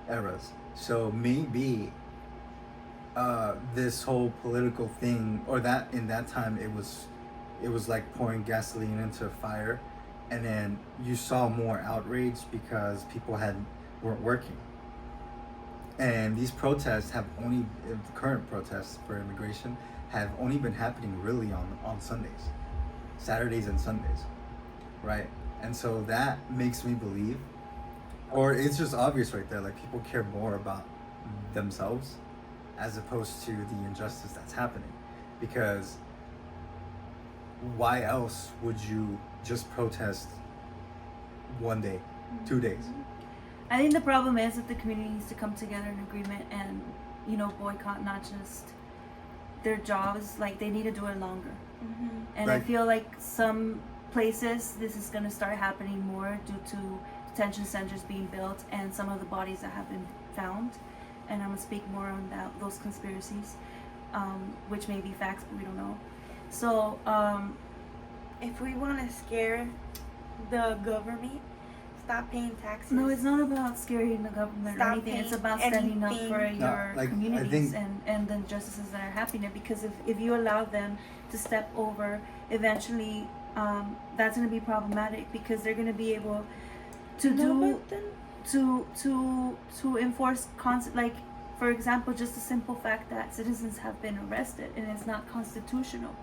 eras. So maybe this whole political thing, or that in that time it was like pouring gasoline into a fire, and then you saw more outrage because people weren't working. And these protests the current protests for immigration have only been happening really on Sundays. Saturdays and Sundays, right? And so that makes me believe, or it's just obvious right there, like people care more about themselves as opposed to the injustice that's happening. Because why else would you just protest one day, 2 days? I think the problem is that the community needs to come together in agreement and, boycott not just their jobs, like they need to do it longer. And I feel like some places this is going to start happening more due to detention centers being built and some of the bodies that have been found. And I'm going to speak more on those conspiracies, which may be facts, but we don't know. So, if we want to scare the government, stop paying taxes. No, it's not about scaring the government or anything. It's about standing up for your communities and the injustices that are happening. Because if you allow them to step over, eventually that's going to be problematic, because they're going to be able to to enforce like, for example, just the simple fact that citizens have been arrested and it's not constitutional.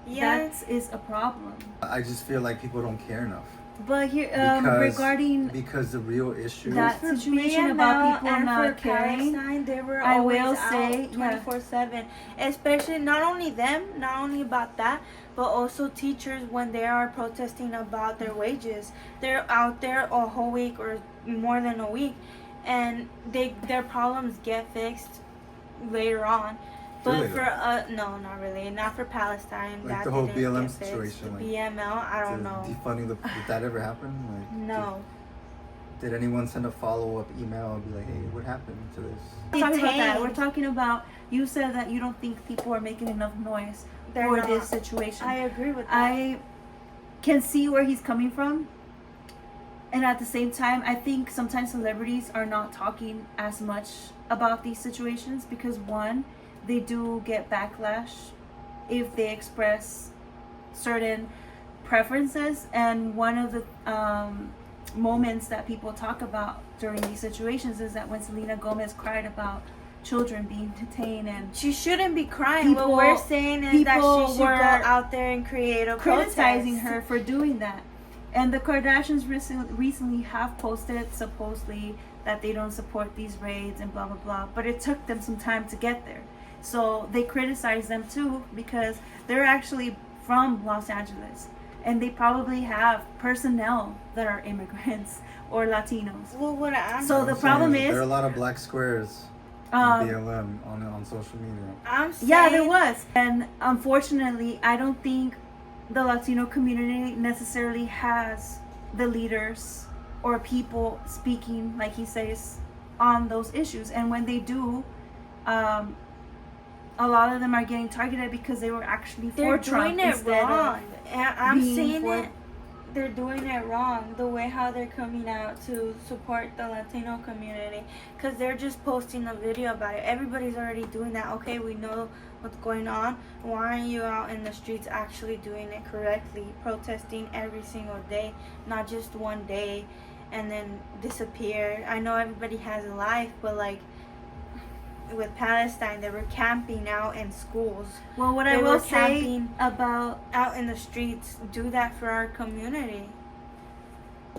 Yeah, that is a problem. I just feel like people don't care enough. But here, because the real issue, that situation about people not caring, Palestine, they were I always will say, 24/7. Especially not only about that, but also teachers when they are protesting about their wages. They're out there a whole week or more than a week, and their problems get fixed later on. But for no, not really. Not for Palestine. like that the whole didn't BLM get fixed. situation, The like BML, I don't know. defunding did that ever happen? Like, No. Did anyone send a follow-up email and be like, "Hey, what happened to this?" We're talking about that. We're talking about, you said that you don't think people are making enough noise for this situation. I agree with that. I can see where he's coming from. And at the same time, I think sometimes celebrities are not talking as much about these situations because, one, they do get backlash if they express certain preferences. And one of the moments that people talk about during these situations is that when Selena Gomez cried about children being detained, and she shouldn't be crying. What we're saying is that she should go out there and create a criticizing protest. her for doing that. And the Kardashians recently have posted supposedly that they don't support these raids and blah blah blah, but it took them some time to get there. So they criticize them too because they're actually from Los Angeles and they probably have personnel that are immigrants or Latinos. Well, so the problem is there are a lot of black squares on BLM on social media. I'm saying, yeah, there was. And unfortunately, I don't think the Latino community necessarily has the leaders or people speaking, like he says, on those issues. And when they do, a lot of them are getting targeted because they were actually for Trump. They're doing it wrong. I'm seeing for it. They're doing it wrong. The way how they're coming out to support the Latino community, because they're just posting a video about it. Everybody's already doing that. Okay, we know what's going on. Why aren't you out in the streets actually doing it correctly, protesting every single day, not just one day and then disappear? I know everybody has a life, but like with Palestine, they were camping out in schools. Well, what I will say about out in the streets, do that for our community.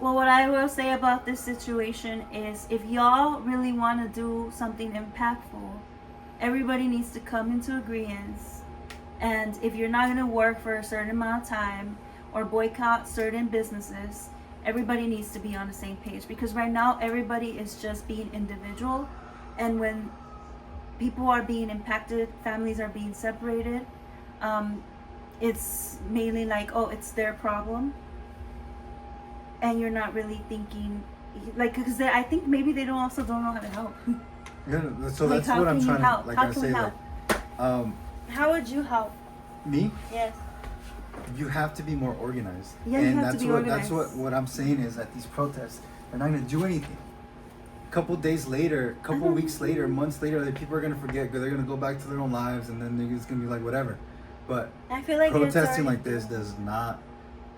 Well, what I will say about this situation is, if y'all really want to do something impactful, everybody needs to come into agreement. And if you're not going to work for a certain amount of time or boycott certain businesses, everybody needs to be on the same page. Because right now, everybody is just being individual. And when people are being impacted, families are being separated, it's mainly like, oh, it's their problem. And you're not really thinking, like, because I think maybe they don't know how to help. Yeah, so like, that's what I'm trying help? to, like how I can say, we help? like, how would you help? Me? Yes. You have to be more organized. Yeah, and you have that's to be organized. That's what I'm saying is that these protests, they're not going to do anything. Couple days later, couple weeks later, months later, people are gonna forget. They're gonna go back to their own lives, and then it's gonna be like whatever. But I feel like protesting like this does not.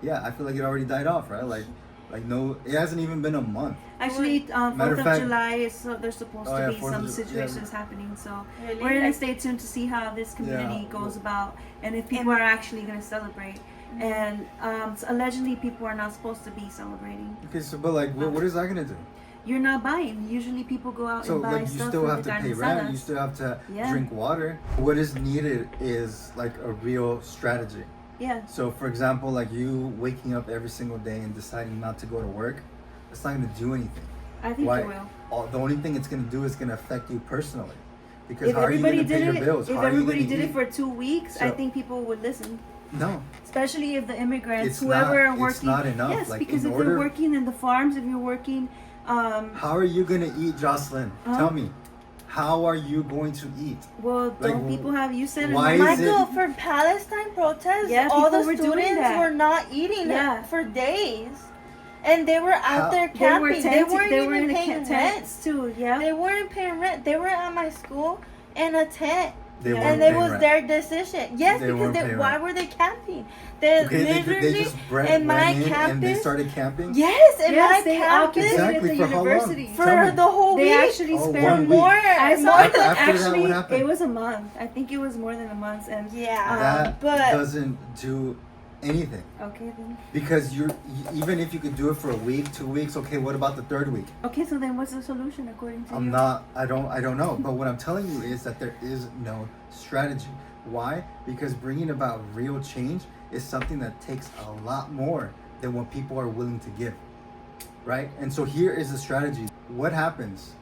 Yeah, I feel like it already died off, right? Like Like no, it hasn't even been a month. Actually, Matter 4th of of fact- July is there's supposed Oh, to yeah, be 4th some of Ju- yeah. situations happening. So Really? we're gonna Like- stay tuned to see how this community Yeah. goes about and if people are actually gonna celebrate. And so allegedly, people are not supposed to be celebrating. Okay, so but like, what is that gonna do? You're not buying. Usually, people go out So and buy like, you stuff still for have the to pay carniceras. rent. You still have to Yeah. drink water. What is needed is like a real strategy. Yeah. So for example, like you waking up every single day and deciding not to go to work, it's not gonna do anything. I think Why? it will. The only thing it's gonna do is gonna affect you personally. Because If how are you everybody gonna pay did your it, bills? if How are you everybody gonna did it eat? for 2 weeks, I So- think people would listen. No. Especially if the immigrants, It's whoever not- are working. it's not enough. Yes, Like, because in if order- you're working in the farms, if you're working, How are you gonna eat, Jocelyn? Huh? Tell me. How are you going to eat? well, Like, don't people have you said why it? is Michael, it- for Palestine protests, Yeah, all the people were doing students that. were not eating Yeah. for days. And they were out How- there They were camping. They tented, weren't they were even in paying rent. tents too. Yeah. They weren't paying rent. They were at my school in a tent. They Yeah. weren't And it paying was rent. their decision. Yes, They because weren't they, paying why rent. were they camping? They Okay, literally they just in my went in campus. and they started camping. Yes, in Yes, my they campus occupied Exactly, the for how long? university. for Tell me. the whole They week. actually Oh, spent 1 week. more. I saw more it After that, what actually. happened? It was a month. I think it was more than a month. And Yeah, That but doesn't do anything. okay then. Because even if you could do it for a week, 2 weeks, okay, what about the third week? Okay, so then what's the solution according to you? I don't know. But what I'm telling you is that there is no strategy. Why? Because bringing about real change is something that takes a lot more than what people are willing to give. Right? And so here is the strategy. What happens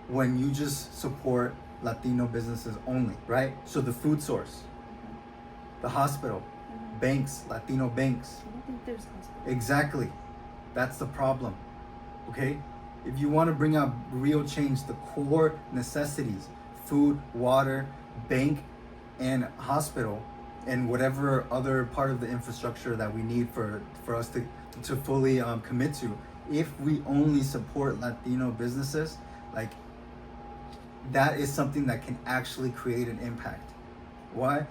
when you just support Latino businesses only, right? So the food source, the hospital, banks, Latino banks. I don't think there's hospital. Exactly. That's the problem. Okay? If you want to bring out real change, the core necessities, food, water, bank, and hospital, and whatever other part of the infrastructure that we need for us to fully commit to, if we only support Latino businesses, like that is something that can actually create an impact. Why?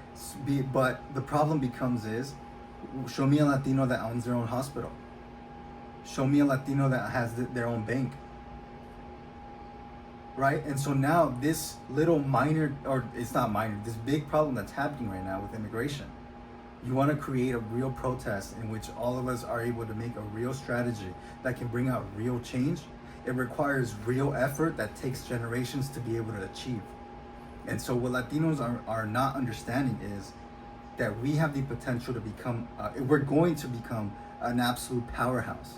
But the problem becomes is, show me a Latino that owns their own hospital. Show me a Latino that has their own bank. Right? And so now this little minor, or it's not minor, this big problem that's happening right now with immigration, you want to create a real protest in which all of us are able to make a real strategy that can bring out real change. It requires real effort that takes generations to be able to achieve. And so what Latinos are not understanding is that we have the potential to become, we're going to become an absolute powerhouse,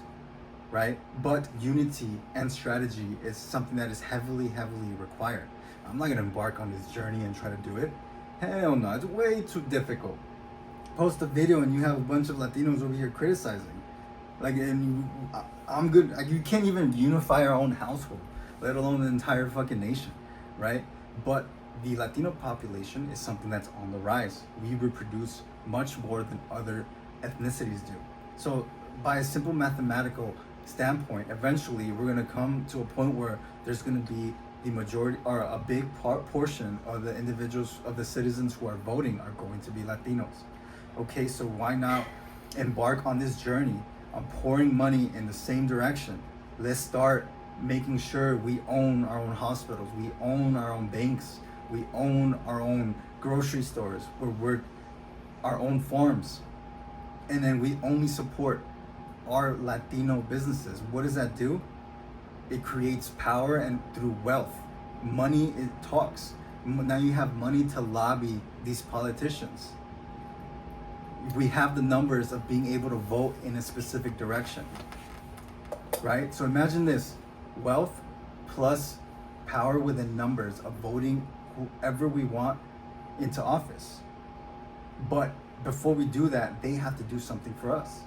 right? But unity and strategy is something that is heavily, heavily required. I'm not gonna embark on this journey and try to do it. Hell no, it's way too difficult. Post a video and you have a bunch of Latinos over here criticizing. Like, and I'm good, like, you can't even unify our own household, let alone the entire fucking nation, right? But the Latino population is something that's on the rise. We reproduce much more than other ethnicities do. So by a simple mathematical standpoint, eventually we're gonna come to a point where there's gonna be the majority or a big portion of the individuals, of the citizens who are voting are going to be Latinos. Okay, so why not embark on this journey on pouring money in the same direction? Let's start making sure we own our own hospitals, we own our own banks, we own our own grocery stores, we're our own farms, and then we only support our Latino businesses. What does that do? It creates power, and through wealth, money, it talks. Now you have money to lobby these politicians. We have the numbers of being able to vote in a specific direction, right? So imagine this: wealth plus power within numbers of voting whoever we want into office. But before we do that, they have to do something for us,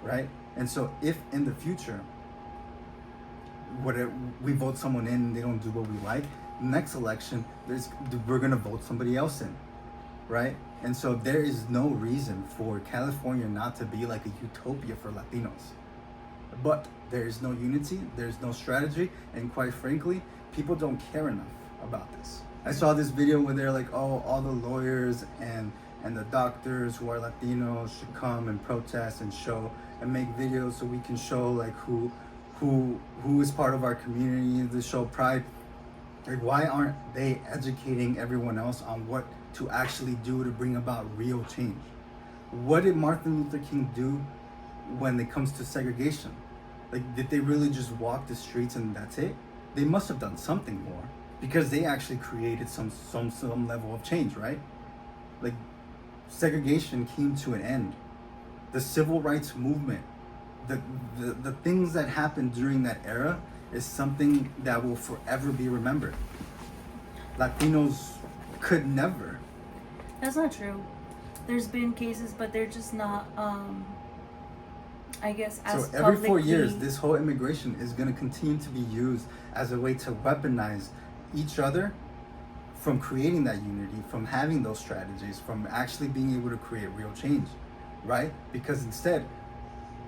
right? And so if in the future we vote someone in and they don't do what we like, next election we're gonna vote somebody else in, right? And so there is no reason for California not to be like a utopia for Latinos. But there is no unity, there's no strategy, and quite frankly, people don't care enough about this. I saw this video where they're like, oh, all the lawyers and and the doctors who are Latinos should come and protest and show and make videos so we can show like who is part of our community, to show pride. Like, why aren't they educating everyone else on what to actually do to bring about real change? What did Martin Luther King do when it comes to segregation? Like, did they really just walk the streets and that's it? They must have done something more, because they actually created some level of change, right? Like, segregation came to an end. The civil rights movement, the things that happened during that era is something that will forever be remembered. Latinos could never. That's not true. There's been cases, but they're just not, I guess, as So every 4 years, publicly- this whole immigration is going to continue to be used as a way to weaponize each other from creating that unity, from having those strategies, from actually being able to create real change, right? Because instead,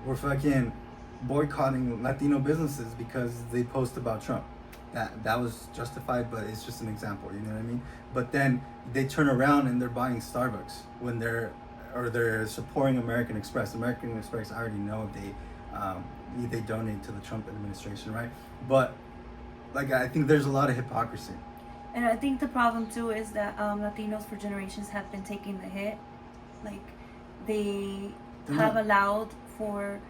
we're fucking boycotting Latino businesses because they post about Trump. That was justified, but it's just an example, you know what I mean? But then they turn around and they're buying Starbucks when they're supporting American Express. American Express, I already know they donate to the Trump administration, right? But like, I think there's a lot of hypocrisy. And I think the problem too is that Latinos for generations have been taking the hit. Like, they have allowed for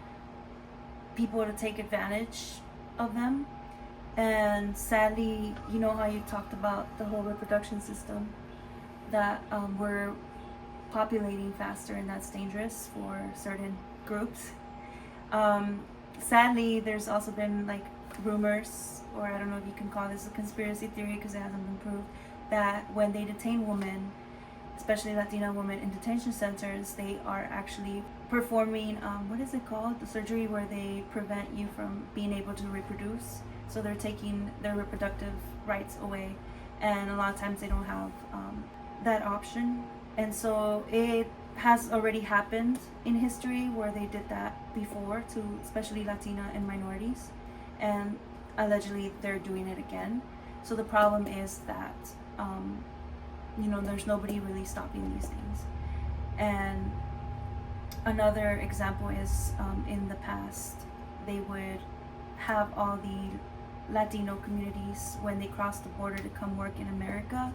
people to take advantage of them. And sadly, you know how you talked about the whole reproduction system, that we're populating faster, and that's dangerous for certain groups. Sadly, there's also been like rumors, or I don't know if you can call this a conspiracy theory because it hasn't been proved, that when they detain women, especially Latina women in detention centers, they are actually performing, what is it called? The surgery where they prevent you from being able to reproduce. So they're taking their reproductive rights away. And a lot of times they don't have that option. And so it has already happened in history where they did that before to especially Latina and minorities. And allegedly they're doing it again. So the problem is that, there's nobody really stopping these things. And another example is in the past, they would have all the Latino communities, when they cross the border to come work in America,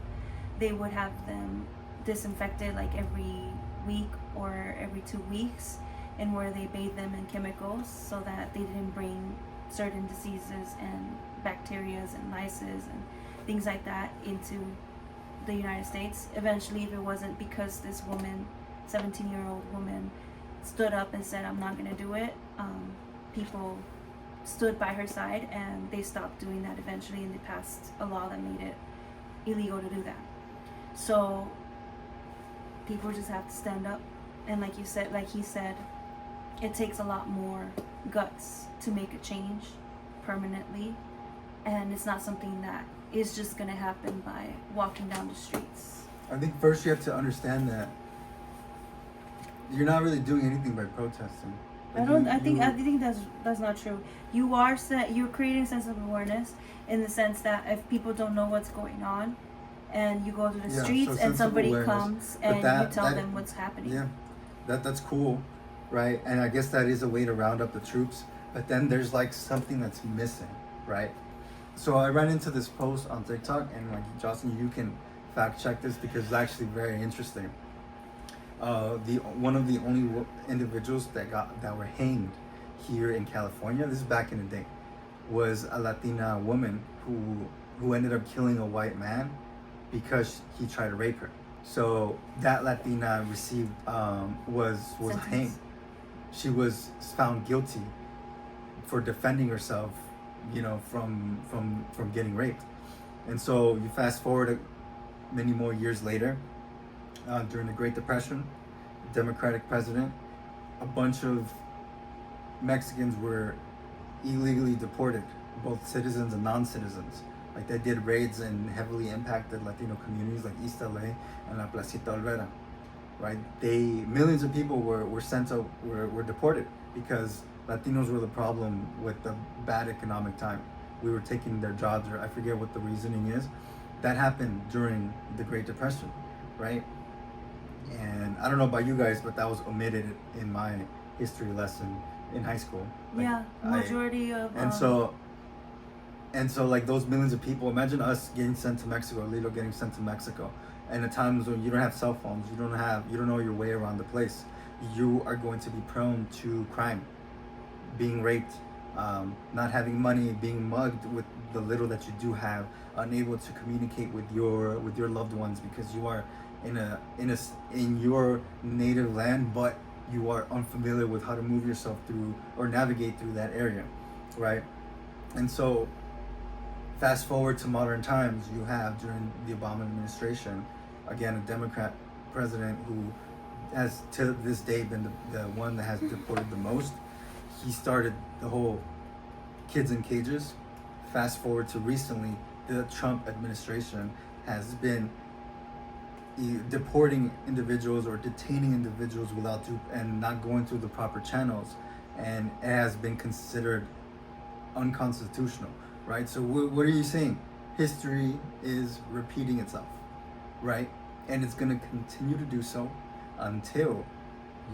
they would have them disinfected like every week or every 2 weeks, and where they bathe them in chemicals so that they didn't bring certain diseases and bacterias and lices and things like that into the United States. Eventually, if it wasn't because this woman, 17-year-old woman, stood up and said, I'm not going to do it, people stood by her side and they stopped doing that eventually, and they passed a law that made it illegal to do that. So people just have to stand up, and like he said, it takes a lot more guts to make a change permanently, and it's not something that is just going to happen by walking down the streets. I think first you have to understand that you're not really doing anything by protesting. I think that's not true. You're creating a sense of awareness, in the sense that if people don't know what's going on, and you go to the streets and somebody comes and you tell them what's happening. Yeah, that's cool, right? And I guess that is a way to round up the troops. But then there's like something that's missing, right? So I ran into this post on TikTok, and like, Jocelyn, you can fact check this because it's actually very interesting. One of the only individuals that were hanged here in California, this is back in the day, was a Latina woman who ended up killing a white man because he tried to rape her. So that Latina received was hanged. She was found guilty for defending herself, from getting raped. And so you fast forward many more years later, during the Great Depression, Democratic president, a bunch of Mexicans were illegally deported, both citizens and non-citizens. Like, they did raids and heavily impacted Latino communities like East LA and La Placita Olvera, right? Millions of people were deported because Latinos were the problem with the bad economic time. We were taking their jobs, or I forget what the reasoning is. That happened during the Great Depression, right? And I don't know about you guys, but that was omitted in my history lesson in high school. Like, yeah, majority of. And so like those millions of people, imagine us getting sent to Mexico, Lito getting sent to Mexico, and the times when you don't have cell phones, you don't know your way around the place, you are going to be prone to crime, being raped, not having money, being mugged with the little that you do have, unable to communicate with your loved ones because you are in your native land, but you are unfamiliar with how to move yourself through or navigate through that area, right? And so fast forward to modern times, you have during the Obama administration, again, a Democrat president who has to this day been the one that has deported the most. He started the whole kids in cages. Fast forward to recently, the Trump administration has been deporting individuals or detaining individuals and not going through the proper channels, and it has been considered unconstitutional, right? So what are you saying? History is repeating itself, right? And it's going to continue to do so until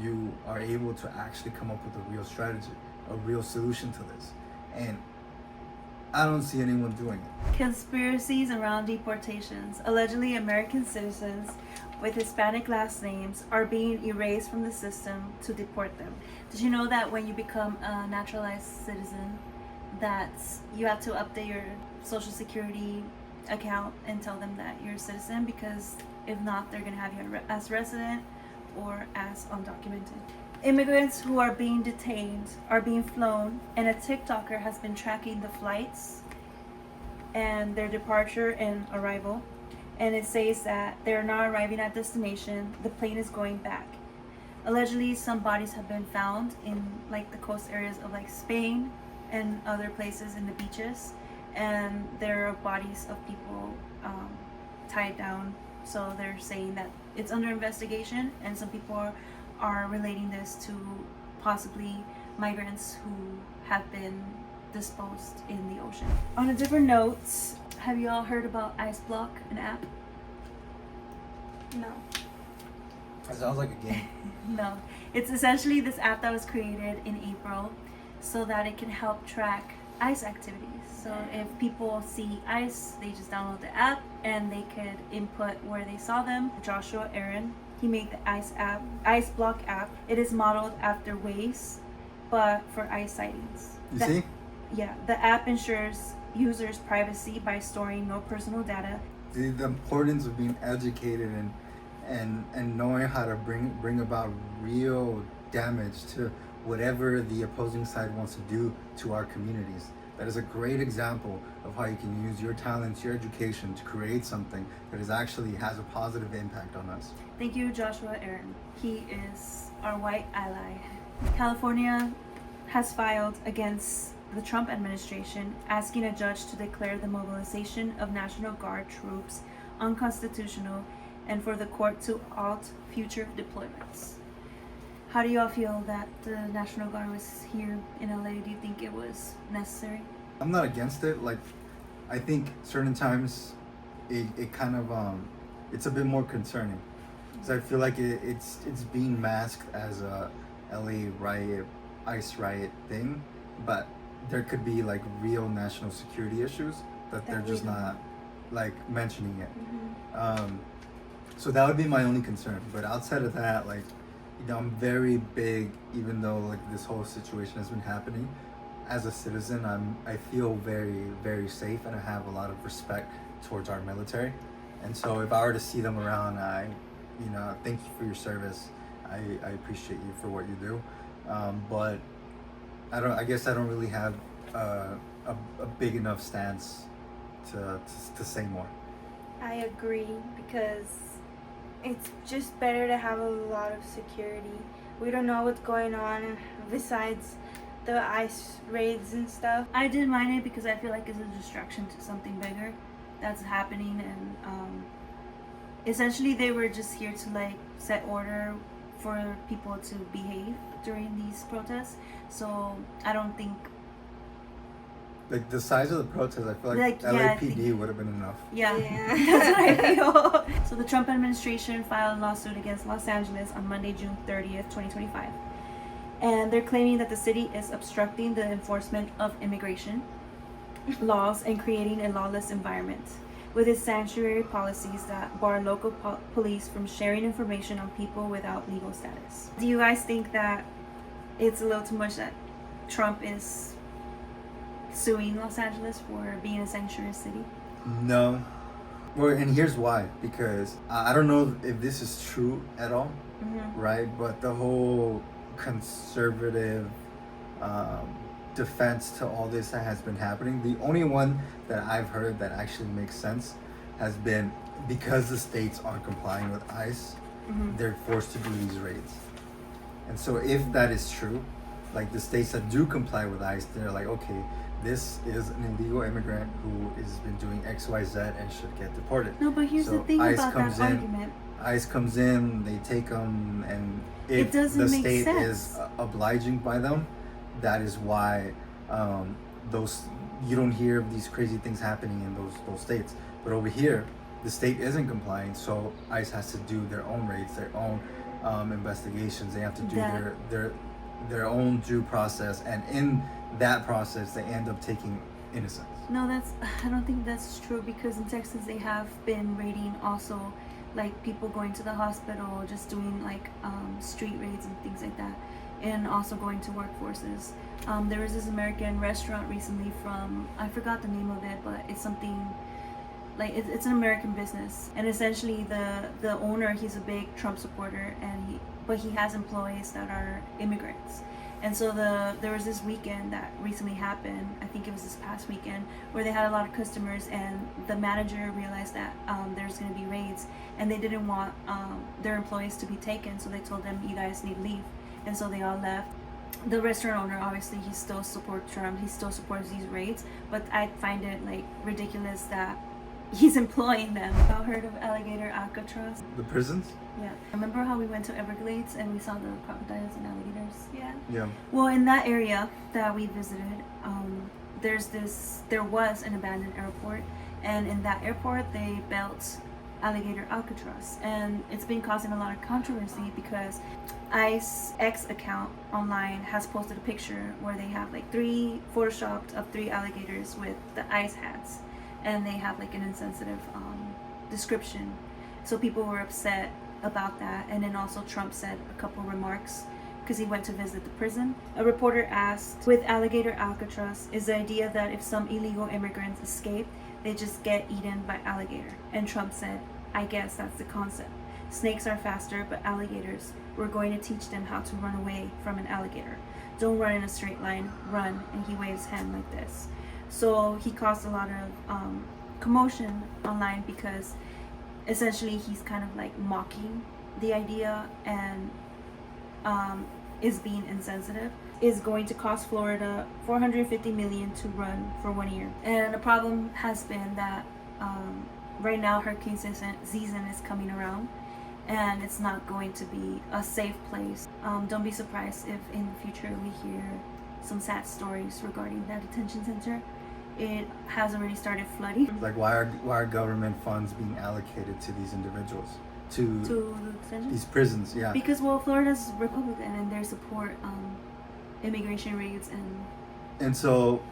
you are able to actually come up with a real strategy, a real solution to this. And I don't see anyone doing it. Conspiracies around deportations. Allegedly, American citizens with Hispanic last names are being erased from the system to deport them. Did you know that when you become a naturalized citizen, that you have to update your social security account and tell them that you're a citizen? Because if not, they're going to have you as resident or as undocumented. Immigrants who are being detained are being flown, and a TikToker has been tracking the flights and their departure and arrival. And it says that they're not arriving at destination, the plane is going back. Allegedly, some bodies have been found in like the coast areas of like Spain and other places in the beaches, and there are bodies of people tied down. So they're saying that it's under investigation, and some people are relating this to possibly migrants who have been disposed in the ocean. On a different note, have you all heard about Ice Block, an app? No. That sounds like a game. No. It's essentially this app that was created in April so that it can help track ice activities. So if people see ice, they just download the app and they could input where they saw them. Joshua Aaron, he made the Ice Block app. It is modeled after Waze, but for ice sightings. You see? Yeah, the app ensures users' privacy by storing no personal data. The importance of being educated and knowing how to bring about real damage to whatever the opposing side wants to do to our communities. That is a great example of how you can use your talents, your education to create something that is actually has a positive impact on us. Thank you, Joshua Aaron. He is our white ally. California has filed against the Trump administration asking a judge to declare the mobilization of National Guard troops unconstitutional and for the court to halt future deployments. How do y'all feel that the National Guard was here in LA? Do you think it was necessary? I'm not against it. Like, I think certain times it kind of it's a bit more concerning. So I feel like it's being masked as a LA riot, ICE riot thing, but there could be like real national security issues that they're just not like mentioning it. Mm-hmm. So that would be my only concern. But outside of that, like, you know, I'm very big, even though like this whole situation has been happening. As a citizen, I feel very, very safe, and I have a lot of respect towards our military. And so if I were to see them around, you know, thank you for your service. I appreciate you for what you do. But I guess I don't really have a big enough stance to say more. I agree, because it's just better to have a lot of security. We don't know what's going on besides the ICE raids and stuff. I did mind it because I feel like it's a distraction to something bigger that's happening, and essentially they were just here to like set order for people to behave during these protests. So I don't think Like the size of the protest, I feel Like, like yeah, I LAPD would have been enough. Yeah, Yeah. that's what I feel. So the Trump administration filed a lawsuit against Los Angeles on Monday, June 30th, 2025. And they're claiming that the city is obstructing the enforcement of immigration laws and creating a lawless environment with its sanctuary policies that bar local police from sharing information on people without legal status. Do you guys think that it's a little too much that Trump is suing Los Angeles for being a sanctuary city? No. Well, and here's why. Because I don't know if this is true at all, right? But the whole conservative defense to all this that has been happening, the only one that I've heard that actually makes sense has been because the states aren't complying with ICE, they're forced to do these raids. And so if that is true, like the states that do comply with ICE, they're like, okay, this is an illegal immigrant who has been doing XYZ and should get deported. No, but here's So the thing ICE about comes that in, argument. ICE comes in, they take them, and if It doesn't the make state sense. is obliging by them, that is why those you don't hear of these crazy things happening in those states. But over here, the state isn't complying, so ICE has to do their own raids, their own investigations. They have to do their own due process, and in that process, they end up taking innocents. No, I don't think that's true, because in Texas they have been raiding also, like people going to the hospital, just doing like street raids and things like that, and also going to workforces. There was this American restaurant recently from, I forgot the name of it, but it's something like it's an American business, and essentially the owner, he's a big Trump supporter, and he has employees that are immigrants. And so there was this weekend that recently happened, I think it was this past weekend, where they had a lot of customers, and the manager realized that there's going to be raids, and they didn't want their employees to be taken, so they told them, you guys need to leave. And so they all left. The restaurant owner, obviously, he still supports Trump, he still supports these raids, but I find it like ridiculous that he's employing them. Y'all heard of Alligator Alcatraz? The prisons? Yeah. Remember how we went to Everglades and we saw the crocodiles and alligators? Yeah. Yeah. Well, in that area that we visited, there was an abandoned airport, and in that airport they built Alligator Alcatraz, and it's been causing a lot of controversy because ICE X account online has posted a picture where they have like photoshopped of three alligators with the ICE hats, and they have like an insensitive description. So people were upset about that, and then also Trump said a couple remarks because he went to visit the prison. A reporter asked, with Alligator Alcatraz, is the idea that if some illegal immigrants escape, they just get eaten by alligator? And Trump said, I guess that's the concept. Snakes are faster, but alligators, we're going to teach them how to run away from an alligator. Don't run in a straight line, run. And he waves his hand like this. So he caused a lot of commotion online because essentially he's kind of like mocking the idea and is being insensitive. Is going to cost Florida $450 million to run for 1 year. And the problem has been that right now hurricane season is coming around, and it's not going to be a safe place. Don't be surprised if in the future we hear some sad stories regarding that detention center. It has already started flooding. Like why are government funds being allocated to these individuals? To the detention? these prisons, yeah. Because Florida's Republican and they support immigration raids and so,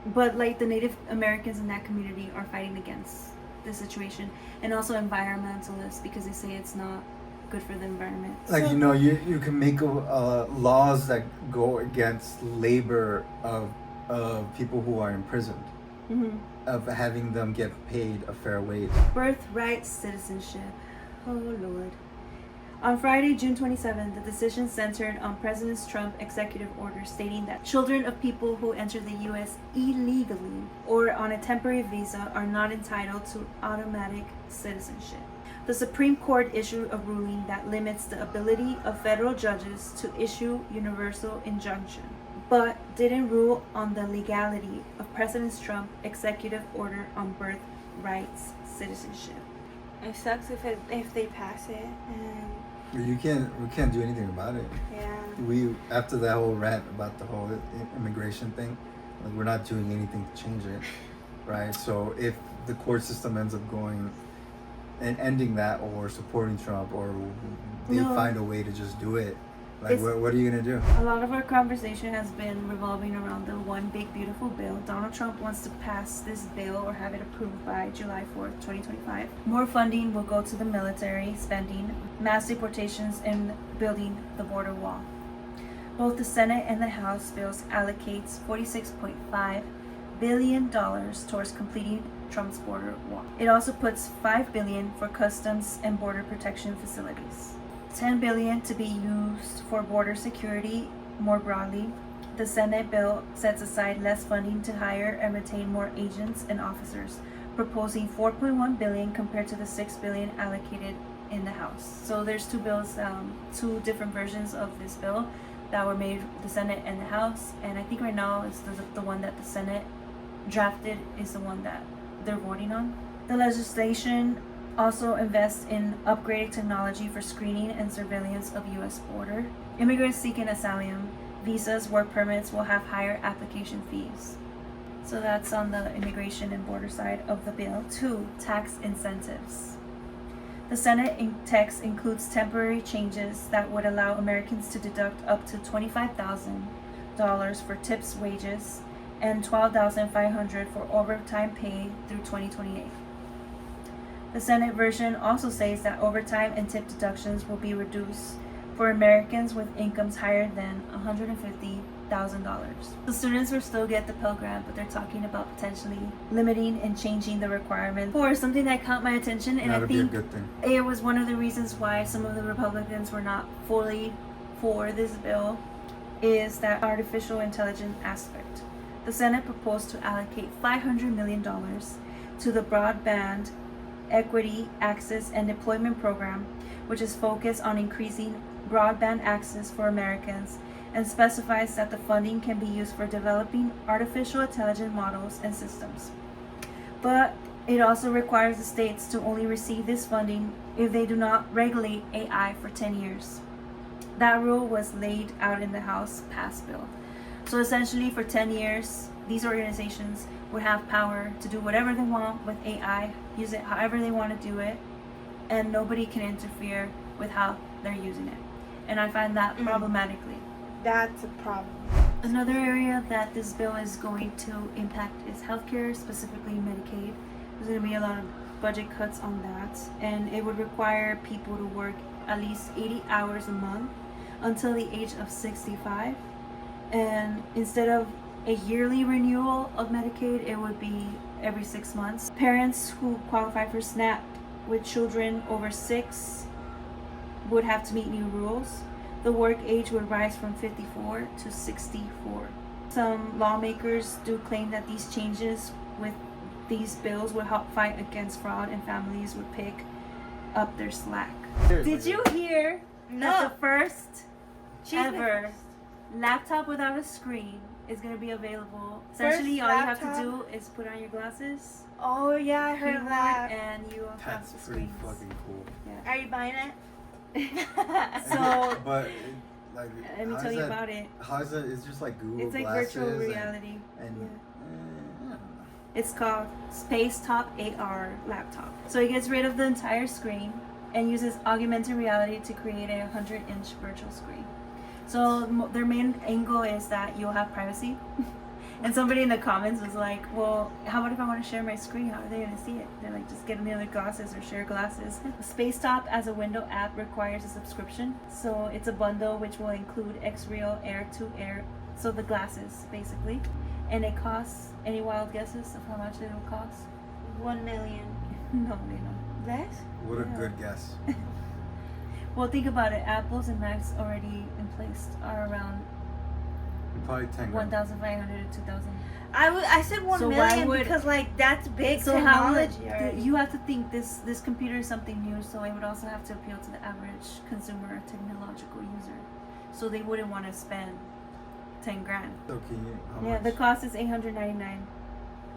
but like the Native Americans in that community are fighting against the situation, and also environmentalists because they say it's not good for the environment. like, So, you can make laws that go against labor of people who are imprisoned, of having them get paid a fair wage. Birthright Citizenship. Oh Lord. On Friday, June 27th, the decision centered on President Trump's executive order stating that children of people who enter the U.S. illegally or on a temporary visa are not entitled to automatic citizenship. The Supreme Court issued a ruling that limits the ability of federal judges to issue universal injunction, but didn't rule on the legality of President Trump's executive order on birthright citizenship. It sucks if they pass it, and We can't do anything about it. yeah. We, after that whole rant about the whole immigration thing, Like, we're not doing anything to change it, right? So if the court system ends up going and ending that, or supporting Trump, or they No. find a way to just do it, like, It's- what are you gonna do? A lot of our conversation has been revolving around the one big beautiful bill. Donald Trump wants to pass this bill or have it approved by July 4th, 2025. More funding will go to the military spending, mass deportations, and building the border wall. Both the Senate and the House bills allocates $46.5 billion towards completing Trump's border wall. It also puts $5 billion for customs and border protection facilities. $10 billion to be used for border security more broadly. The Senate bill sets aside less funding to hire and retain more agents and officers, proposing $4.1 billion compared to the $6 billion allocated in the House. So there's two bills, two different versions of this bill that were made, the Senate and the House, and I think right now it's the one that the Senate drafted is the one that they're voting on. The legislation also invests in upgraded technology for screening and surveillance of U.S. border. Immigrants seeking asylum, visas, work permits will have higher application fees. So that's on the immigration and border side of the bill. 2. Tax incentives. The Senate text includes temporary changes that would allow Americans to deduct up to $25,000 for tips, wages, and $12,500 for overtime pay through 2028. The Senate version also says that overtime and tip deductions will be reduced for Americans with incomes higher than $150,000. The students will still get the Pell Grant, but they're talking about potentially limiting and changing the requirement for something that caught my attention, and That'd I think be a good thing. it was one of the reasons why some of the Republicans were not fully for this bill, is that artificial intelligence aspect. The Senate proposed to allocate $500 million to the Broadband Equity, Access, and Deployment Program, which is focused on increasing broadband access for Americans, and specifies that the funding can be used for developing artificial intelligence models and systems. But it also requires the states to only receive this funding if they do not regulate AI for 10 years. That rule was laid out in the House passed bill. So essentially, for 10 years, these organizations would have power to do whatever they want with AI, use it however they want to do it, and nobody can interfere with how they're using it. And I find that problematically. That's a problem. Another area that this bill is going to impact is healthcare, specifically Medicaid. There's going to be a lot of budget cuts on that, and it would require people to work at least 80 hours a month until the age of 65. And instead of a yearly renewal of Medicaid, it would be every 6 months. Parents who qualify for SNAP with children over 6 would have to meet new rules. The work age would rise from 54 to 64. Some lawmakers do claim that these changes with these bills would help fight against fraud, and families would pick up their slack. Did you hear that the first ever laptop without a screen is going to be available? Essentially, all you have to do is put on your glasses, Oh yeah, I heard keyboard, that. and you have That's the pretty screens. fucking cool. Are you buying it? So But like, let me tell you about it. How is that? It's just like Google It's like glasses virtual reality. and Yeah. I don't know. It's called Spacetop AR laptop. So it gets rid of the entire screen and uses augmented reality to create a 100-inch virtual screen. So their main angle is that you'll have privacy. And somebody in the comments was like, well, how about if I want to share my screen? How are they going to see it? They're like, just get me other glasses or share glasses. Spacetop as a window app requires a subscription. So it's a bundle which will include X-Real, Air to Air, so the glasses basically. And it costs, any wild guesses of how much it will cost? 1 million. No, they don't. Less? What a Yeah. good guess. Well, think about it. Apples and Macs already in place are around Probably 10 grand. 1,500 to 2,000. I said 1 So why million would- because like that's big So how would technology already. you have to think this computer is something new, so it would also have to appeal to the average consumer technological user. So they wouldn't want to spend 10 grand. So can you? How Yeah, much? the cost is $899.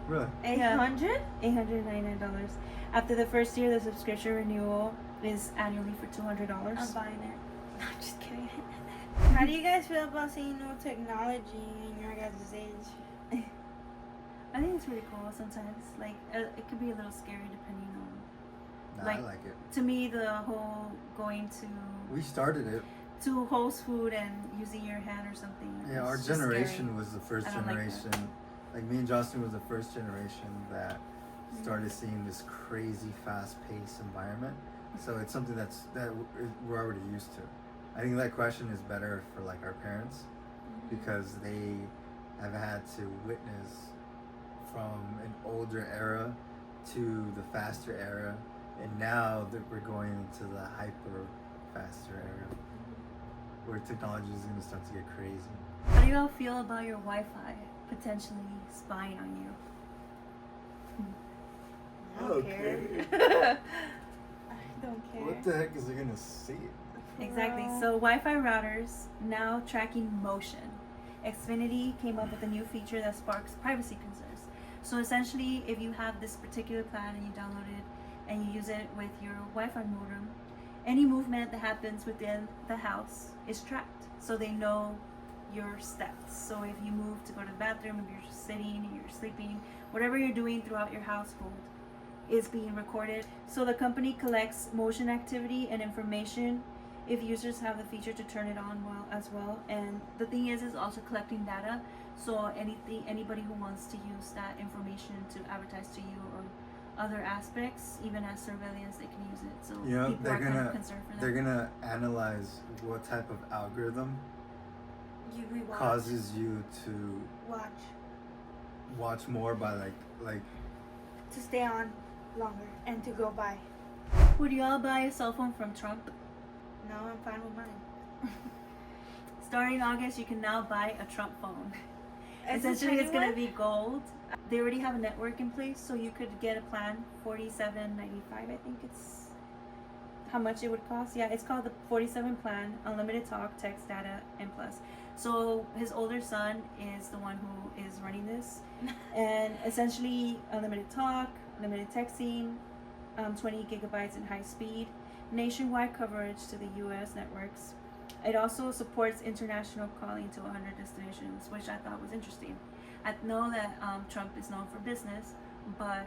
Really? 800? $899. After the first year, the subscription renewal is annually for $200. I'm buying it. No, I'm just kidding. How do you guys feel about seeing new technology in your guys' age? I think it's really cool sometimes. Like, it could be a little scary depending on. Nah, Like, I like it. To me, the whole going We started it. to host food and using your hand or something. Yeah, our it's just generation scary. was the first I don't like that. generation. Like me and Justin was the first generation that started seeing this crazy fast-paced environment. So it's something that we're already used to. I think that question is better for like our parents because they have had to witness from an older era to the faster era, and now that we're going into the hyper faster era where technology is going to start to get crazy. How do you all feel about your Wi-Fi potentially spying on you? I don't care. I don't care. What the heck is it going to see? Exactly. So Wi-Fi routers now tracking motion. Xfinity came up with a new feature that sparks privacy concerns. So essentially, if you have this particular plan and you download it and you use it with your Wi-Fi modem, any movement that happens within the house is tracked. So they know your steps. So if you move to go to the bathroom, if you're just sitting, you're sleeping, whatever you're doing throughout your household is being recorded. So the company collects motion activity and information if users have the feature to turn it on as well. And the thing is also collecting data. So anybody who wants to use that information to advertise to you or other aspects, even as surveillance, they can use it. So people are kind of concerned for that. They're gonna analyze what type of algorithm We watch. causes you to watch more by like To stay on longer and to go by. Would you all buy a cell phone from Trump? No, I'm fine with mine. Starting August, you can now buy a Trump phone. Is Essentially, this it's going to anyone? be gold. They already have a network in place, so you could get a plan, $47.95. I think it's how much it would cost. Yeah, it's called the 47 plan, unlimited talk, text, data, and plus. So his older son is the one who is running this, and essentially unlimited talk, unlimited texting, 20 gigabytes in high speed, nationwide coverage to the U.S. networks. It also supports international calling to 100 destinations, which I thought was interesting. I know that Trump is known for business, but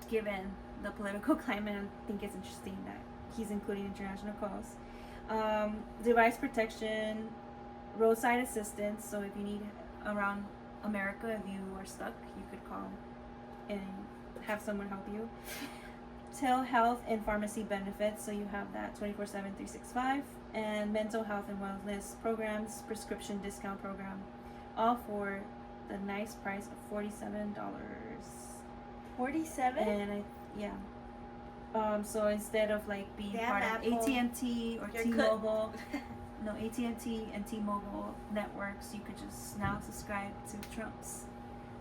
given the political climate, I think it's interesting that he's including international calls. Device protection, roadside assistance, so if you need around America, if you are stuck, you could call and have someone help you. Telehealth and pharmacy benefits, so you have that 24/7, 365, and mental health and wellness programs, prescription discount program, all for the nice price of $47. 47? And so instead of like being Damn, part Apple. of AT&T or You're T-Mobile, no, AT&T and T-Mobile networks, you could just now subscribe to Trump's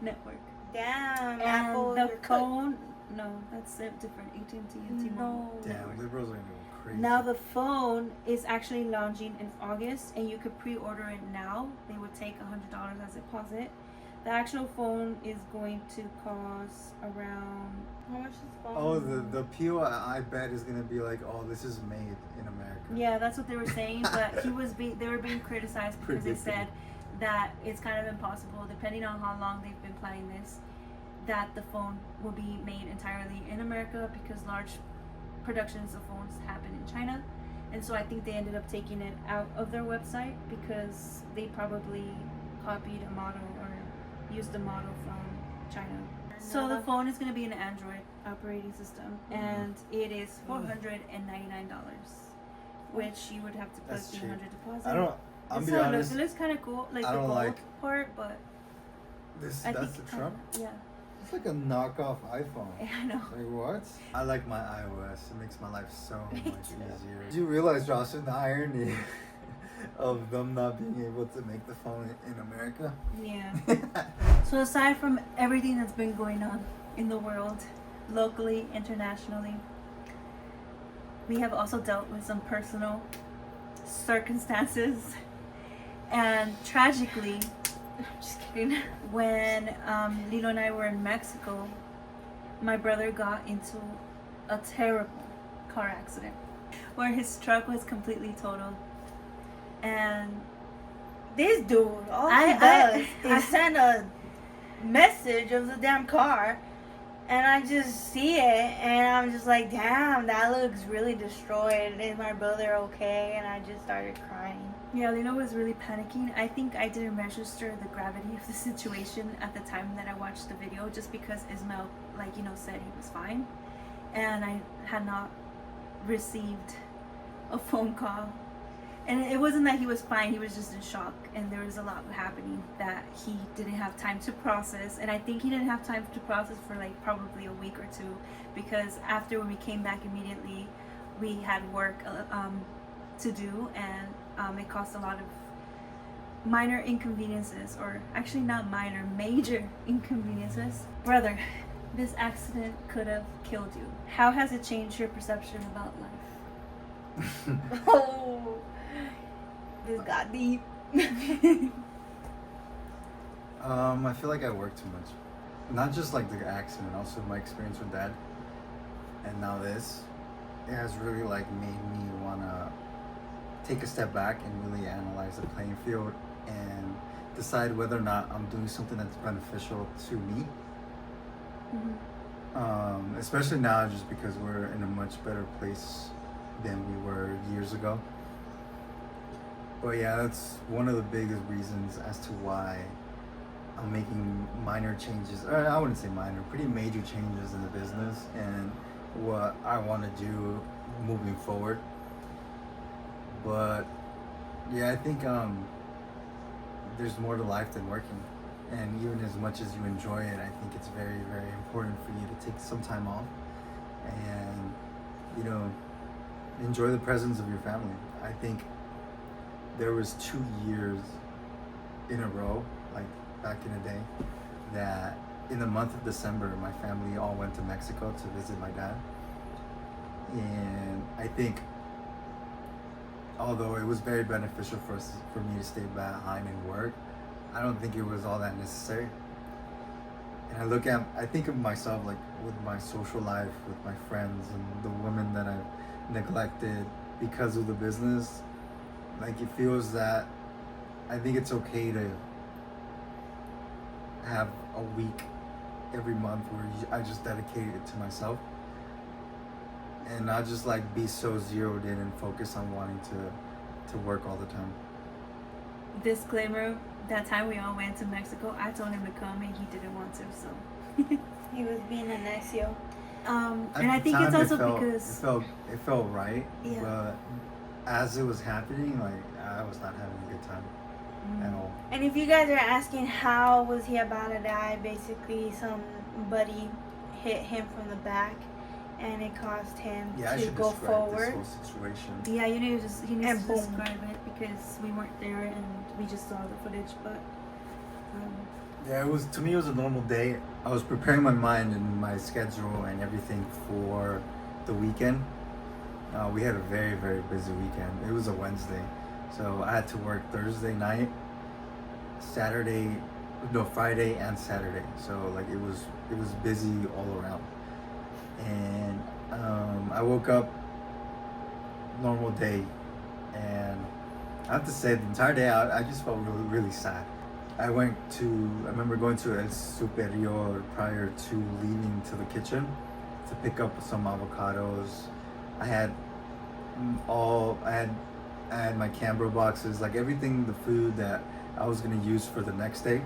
network. Damn, And Apple. the you're phone, no, that's different. AT&T and T-Mobile. No. damn network. liberals are gonna go crazy. Now the phone is actually launching in August, and you could pre-order it now. They would take $100 as a deposit. The actual phone is going to cost around. How much is the phone? Oh, the PO I bet is gonna be like, oh, this is made in America. Yeah, that's what they were saying, but they were being criticized because they said that it's kind of impossible, depending on how long they've been planning this, that the phone will be made entirely in America because large productions of phones happen in China. And so I think they ended up taking it out of their website because they probably copied a model or used a model from China. So the phone is going to be an Android operating system, and it is $499, which you would have to put That's the cheap. $100 deposit. I'm be honest. It looks kind of cool, like I the don't gold like part, but That's I the think Trump. Yeah, It's like a knockoff iPhone. I know. Like what? I like my iOS. It makes my life so Me much too. easier. Did you realize, Jocelyn, the irony of them not being able to make the phone in America? Yeah. So aside from everything that's been going on in the world, locally, internationally, we have also dealt with some personal circumstances. And tragically, just kidding, when Lilo and I were in Mexico, my brother got into a terrible car accident where his truck was completely totaled. And This dude, all he does is send a message of the damn car. And I just see it, and I'm just like, damn, that looks really destroyed. Is my brother okay? And I just started crying. Yeah, Lena was really panicking. I think I didn't register the gravity of the situation at the time that I watched the video, just because Ismael, like, you know, said he was fine. And I had not received a phone call. And it wasn't that he was fine, he was just in shock. And there was a lot happening that he didn't have time to process. And I think he didn't have time to process for like probably a week or two. Because after when we came back immediately, we had work to do. And it caused a lot of minor inconveniences. Or actually not minor, major inconveniences. Brother, this accident could have killed you. How has it changed your perception about life? Oh, this got deep. I feel like I work too much. Not just like the accident, also my experience with Dad. And now this. It has really like made me wanna take a step back and really analyze the playing field and decide whether or not I'm doing something that's beneficial to me. Mm-hmm. Especially now, just because we're in a much better place than we were years ago. But yeah, that's one of the biggest reasons as to why I'm making minor changes, or I wouldn't say minor, pretty major changes in the business and what I want to do moving forward. But yeah, I think there's more to life than working. And even as much as you enjoy it, I think it's very, very important for you to take some time off and, you know, enjoy the presence of your family. I think there was 2 years in a row, like back in the day, that in the month of December, my family all went to Mexico to visit my dad. And I think, although it was very beneficial for me to stay behind and work, I don't think it was all that necessary. And I think of myself like with my social life, with my friends and the women that I've neglected because of the business. Like it feels that I think it's okay to have a week every month where I just dedicate it to myself and not just like be so zeroed in and focus on wanting to work all the time. Disclaimer, that time we all went to Mexico, I told him to come and he didn't want to, so. He was being a necio. And I think it's also because it felt right, yeah. But as it was happening, like I was not having a good time at all. And if you guys are asking how was he about to die, basically somebody hit him from the back and it caused him to go forward. This whole situation. Yeah, he needs to And boom. describe it because we weren't there and we just saw the footage, but Yeah, to me it was a normal day. I was preparing my mind and my schedule and everything for the weekend. We had a very, very busy weekend. It was a Wednesday. So I had to work Thursday night, Friday and Saturday. So like it was busy all around. And I woke up, normal day, and I have to say the entire day I just felt really, really sad. I remember going to El Superior prior to leaving to the kitchen to pick up some avocados. I had my Cambro boxes, like everything, the food that I was gonna use for the next day.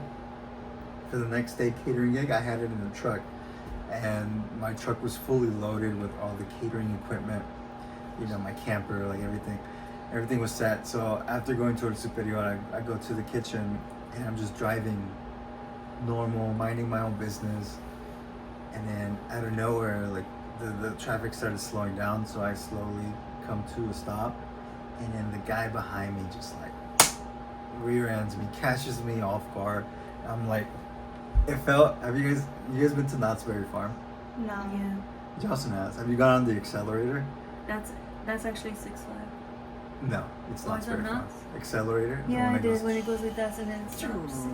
For the next day catering gig, I had it in a truck. And my truck was fully loaded with all the catering equipment, you know, my camper, like everything was set. So after going to El Superior, I go to the kitchen and I'm just driving normal, minding my own business. And then out of nowhere, like the traffic started slowing down. So I slowly come to a stop. And then the guy behind me just like rear ends me, catches me off guard. I'm like, have you guys been to Knott's Berry Farm? No. yeah, Jocelyn has. Have you gone on the accelerator? that's actually 6 Flags. No, it's Oh, Knott's is it Berry Farm. Knott's? Accelerator? the Yeah, one I that did goes when it goes with that and then it stops.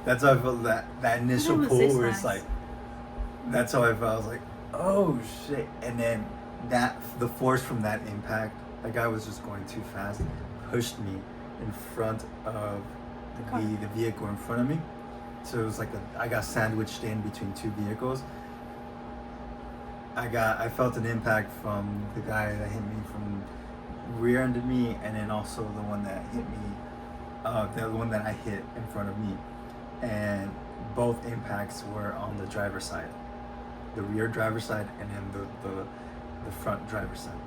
That's how I felt, that initial was pull Six where it's Flags. like, that's how I felt. I was like, oh shit. And then the force from that impact, that guy was just going too fast, pushed me in front of the vehicle in front of me. so it was like I got sandwiched in between two vehicles. I felt an impact from the guy that hit me from rear-ended me, and then also the one that hit me, the one that I hit in front of me, and both impacts were on the driver's side, the rear driver's side, and then the front driver's side.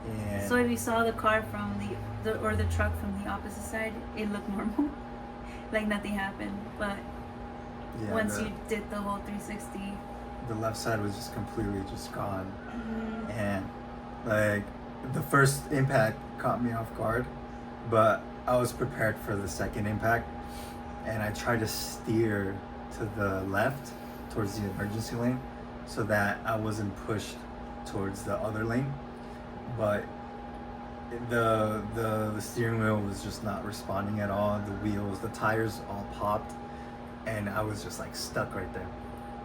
And So if you saw the car from the truck from the opposite side, it looked normal, like nothing happened. But yeah, once you did the whole 360, the left side was just completely just gone. Mhm. And like the first impact caught me off guard, but I was prepared for the second impact, and I tried to steer to the left towards the emergency lane so that I wasn't pushed towards the other lane. But the steering wheel was just not responding at all. The tires all popped, and I was just like stuck right there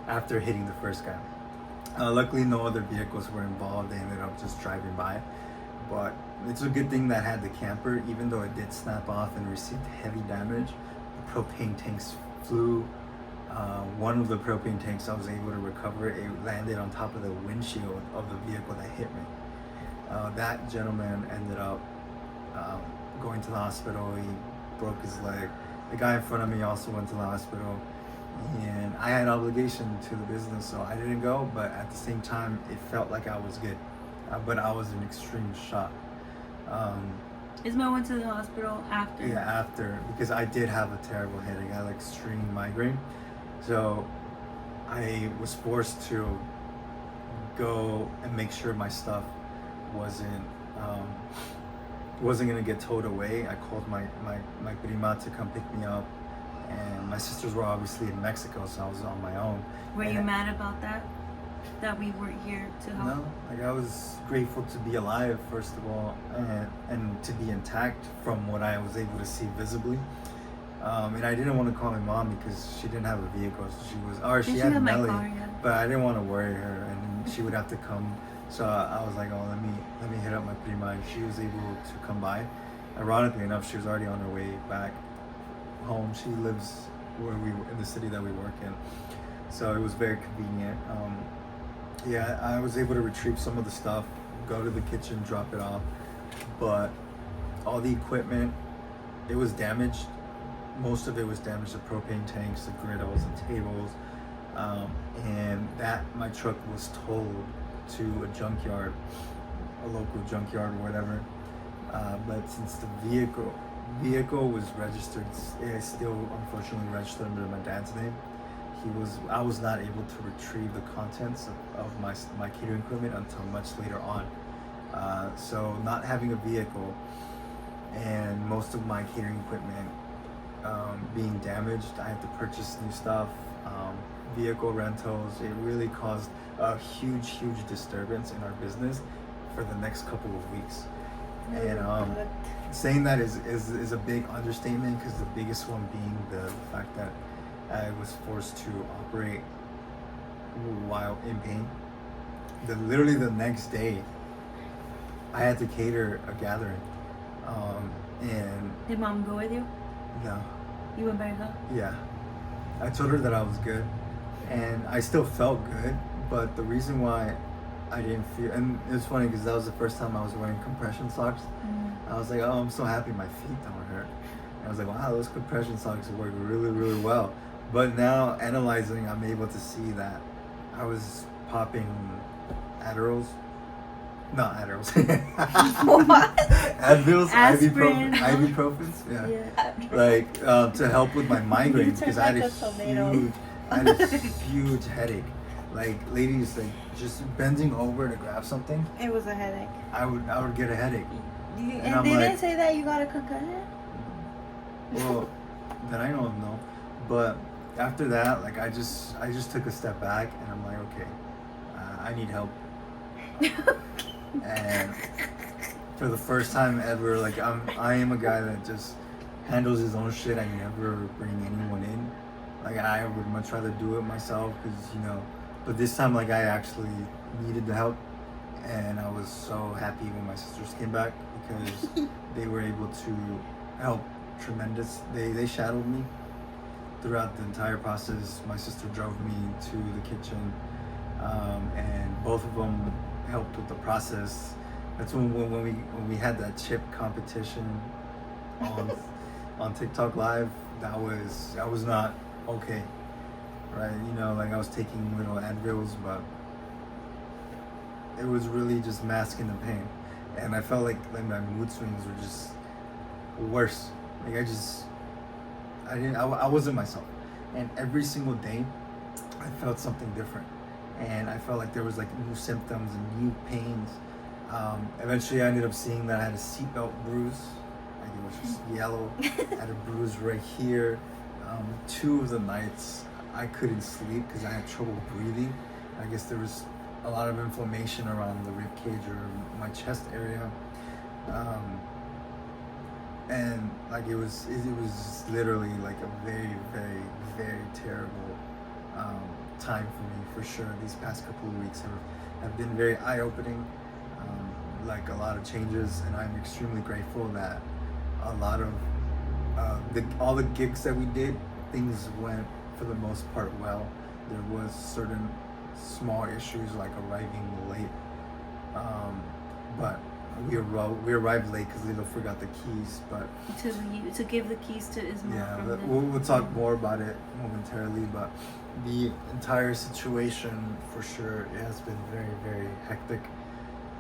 after hitting the first guy. Luckily, no other vehicles were involved. They ended up just driving by. But it's a good thing that I had the camper, even though it did snap off and received heavy damage. The propane tanks flew. One of the propane tanks I was able to recover. It landed on top of the windshield of the vehicle that hit me. That gentleman ended up going to the hospital. He broke his leg. The guy in front of me also went to the hospital. And I had obligation to the business, so I didn't go, but at the same time, it felt like I was good. But I was in extreme shock. Ismael went to the hospital after. Yeah, after, because I did have a terrible headache. I had like extreme migraine. So I was forced to go and make sure my stuff wasn't gonna get towed away. I called my prima to come pick me up, and my sisters were obviously in Mexico, so I was on my own. Were you mad about that? That we weren't here to help? No, like I was grateful to be alive, first of all, and to be intact from what I was able to see visibly. And I didn't want to call my mom because she didn't have a vehicle. So she had my Melly, car, yeah. but I didn't want to worry her, and she would have to come. So I was like, oh, let me hit up my prima, and she was able to come by. Ironically enough, she was already on her way back home. She lives in the city that we work in, so it was very convenient. Yeah, I was able to retrieve some of the stuff, go to the kitchen, drop it off, but all the equipment, it was damaged. Most of it was damaged, the propane tanks, the griddles, the tables, and that my truck was towed to a junkyard, a local junkyard or whatever. But since the vehicle was registered, it's still unfortunately registered under my dad's name. I was not able to retrieve the contents of my catering equipment until much later on. So not having a vehicle and most of my catering equipment being damaged, I had to purchase new stuff, vehicle rentals. It really caused a huge disturbance in our business for the next couple of weeks. And saying that is a big understatement, because the biggest one being the fact that I was forced to operate while in pain. Literally the next day, I had to cater a gathering. And Did mom go with you? no, You went by yourself? yeah. I told her that I was good, and I still felt good, but the reason why I didn't feel, and it's funny because that was the first time I was wearing compression socks. I was like, oh, I'm so happy my feet don't hurt. And I was like, wow, those compression socks work really well. But now analyzing, I'm able to see that I was popping Adderalls. Not Adderalls. What? Advils, Aspirin, ibuprofens. Yeah. Like to help with my migraine, because I had a huge headache. Like ladies, like just bending over to grab something, It was a headache. I would get a headache. And I'm they like- didn't say that you got a concussion? Well, that I know of, no. But after that, like I just took a step back, and I'm like, okay, I need help. And for the first time ever, like I am a guy that just handles his own shit. I never bring anyone in. Like I would much rather do it myself, because But this time, like I actually needed the help, and I was so happy when my sisters came back, because they were able to help tremendous. They shadowed me, throughout the entire process, my sister drove me to the kitchen, and both of them helped with the process. That's when we had that chip competition on TikTok Live. That was not okay, right? You know, like I was taking little Advils, but it was really just masking the pain, and I felt like my mood swings were just worse. Like I wasn't myself, and every single day I felt something different, and I felt like there was like new symptoms and new pains. Eventually I ended up seeing that I had a seatbelt bruise, like it was just yellow. I had a bruise right here. 2 of the nights I couldn't sleep because I had trouble breathing. I guess there was a lot of inflammation around the rib cage or my chest area. And like it was literally like a very, very, very terrible time for me, for sure. These past couple of weeks have been very eye-opening, like a lot of changes, and I'm extremely grateful that a lot of all the gigs that we did, things went for the most part well. There was certain small issues like arriving late, but we arrived late because Lilo forgot the keys. But to give the keys to Ismail. Yeah, we'll talk more about it momentarily. But the entire situation, for sure, it has been very, very hectic.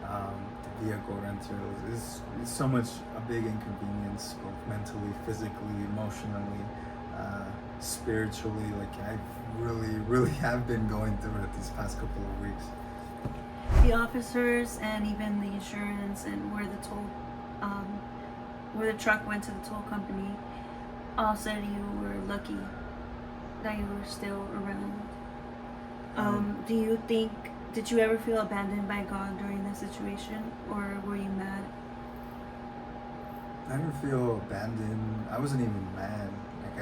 The vehicle rental is so much a big inconvenience, both mentally, physically, emotionally, spiritually. Like I really have been going through it these past couple of weeks. The officers and even the insurance and where the truck went to the toll company all said you were lucky that you were still around. Did you ever feel abandoned by God during that situation, or were you mad? I didn't feel abandoned. I wasn't even mad. Like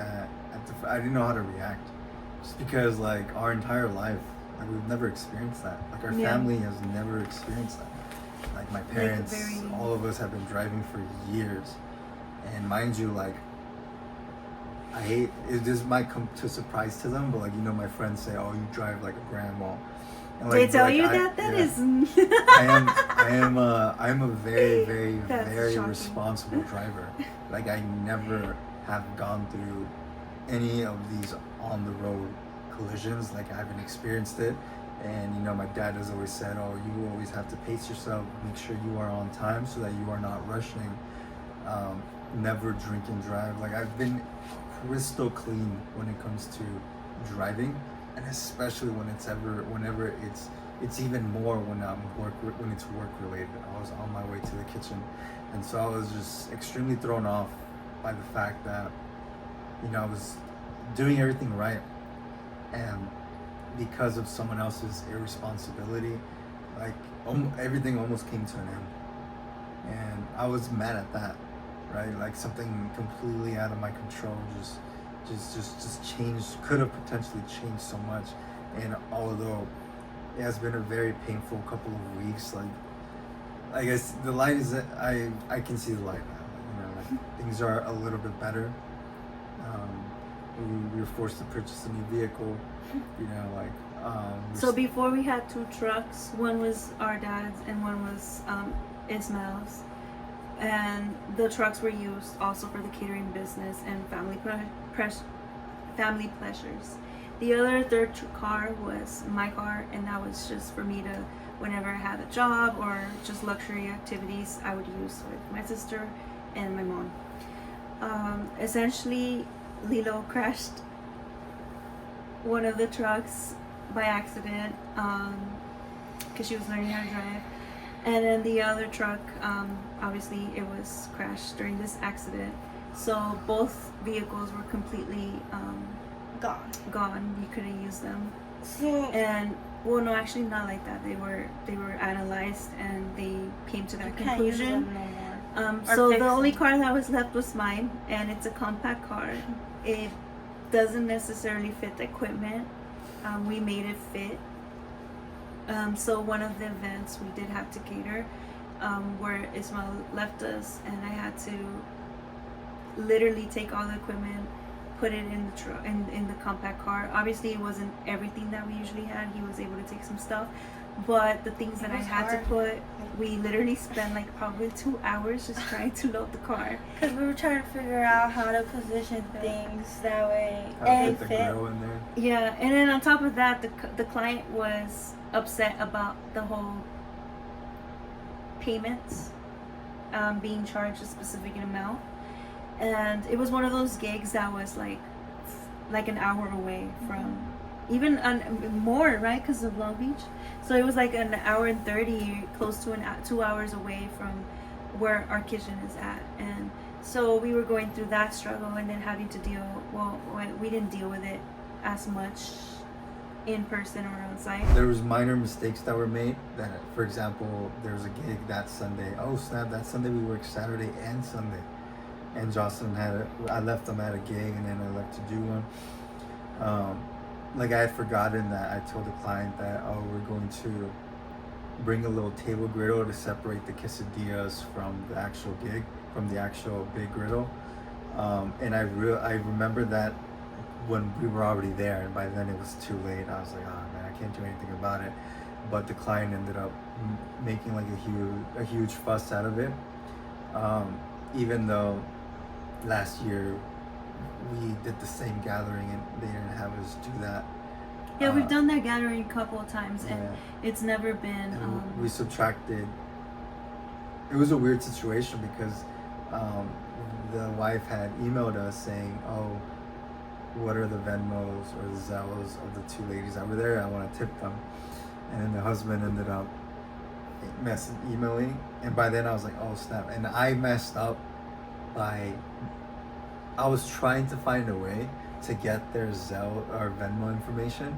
I didn't know how to react, just because like our entire life, like we've never experienced that. Like our family has never experienced that. Like my parents, all of us have been driving for years, and mind you, like I hate it. This might come to surprise to them, but like my friends say, "Oh, you drive like a grandma." And, they tell you that? That is. I am a very, very, very shocking. responsible driver. Like I never have gone through any of these on the road collisions. Like I haven't experienced it. And my dad has always said, "Oh, you always have to pace yourself. Make sure you are on time so that you are not rushing. Never drink and drive." Like I've been crystal clean when it comes to driving. And especially whenever it's even more when it's work related. I was on my way to the kitchen, and so I was just extremely thrown off by the fact that I was doing everything right, and because of someone else's irresponsibility, like everything almost came to an end, and I was mad at that, right? Like something completely out of my control just changed, could have potentially changed so much. And although it has been a very painful couple of weeks, like I guess the light is that I can see the light now. Like things are a little bit better. We were forced to purchase a new vehicle. So before we had 2 trucks. One was our dad's and one was Ismail's. And the trucks were used also for the catering business and family pleasures. The other third car was my car, and that was just for me to, whenever I had a job or just luxury activities, I would use with my sister and my mom. Essentially, Lilo crashed one of the trucks by accident because she was learning how to drive. And then the other truck, obviously it was crashed during this accident. So both vehicles were completely gone. You couldn't use them. Well, no, actually not like that. They were analyzed and they came to that conclusion. So the only car that was left was mine, and it's a compact car. It doesn't necessarily fit the equipment. We made it fit. So one of the events we did have to cater, where Ismail left us, and I had to literally take all the equipment, put it in the in the compact car. Obviously, it wasn't everything that we usually had. He was able to take some stuff, but the things that I had to put, we literally spent like probably 2 hours just trying to load the car. Because we were trying to figure out how to position things that way How and to put the fit. grill in there. Yeah, and then on top of that, the client was upset about the whole payments being charged a specific amount, and it was one of those gigs that was like an hour away from, even more, right, because of Long Beach. So it was like an hour and 30, close to 2 hours away from where our kitchen is at. And so we were going through that struggle, and then having to deal, well, we didn't deal with it as much in person or on site. There was minor mistakes that were made. That, for example, there was a gig that Sunday. Oh snap! That Sunday we worked Saturday and Sunday, and Jocelyn I left them at a gig, and then I left to do one. Like I had forgotten that I told the client that we're going to bring a little table griddle to separate the quesadillas from the actual gig, from the actual big griddle. And I remember that when we were already there, and by then it was too late. I was like, oh man, I can't do anything about it. But the client ended up making like a huge fuss out of it. Even though last year we did the same gathering and they didn't have us do that. Yeah, we've done that gathering a couple of times, and it's never been. We subtracted. It was a weird situation because the wife had emailed us saying, "Oh, what are the Venmos or the Zellos of the two ladies that were there? I want to tip them." And then the husband ended up emailing, and by then I was like, "Oh snap!" And I messed up by. I was trying to find a way to get their Zelle or Venmo information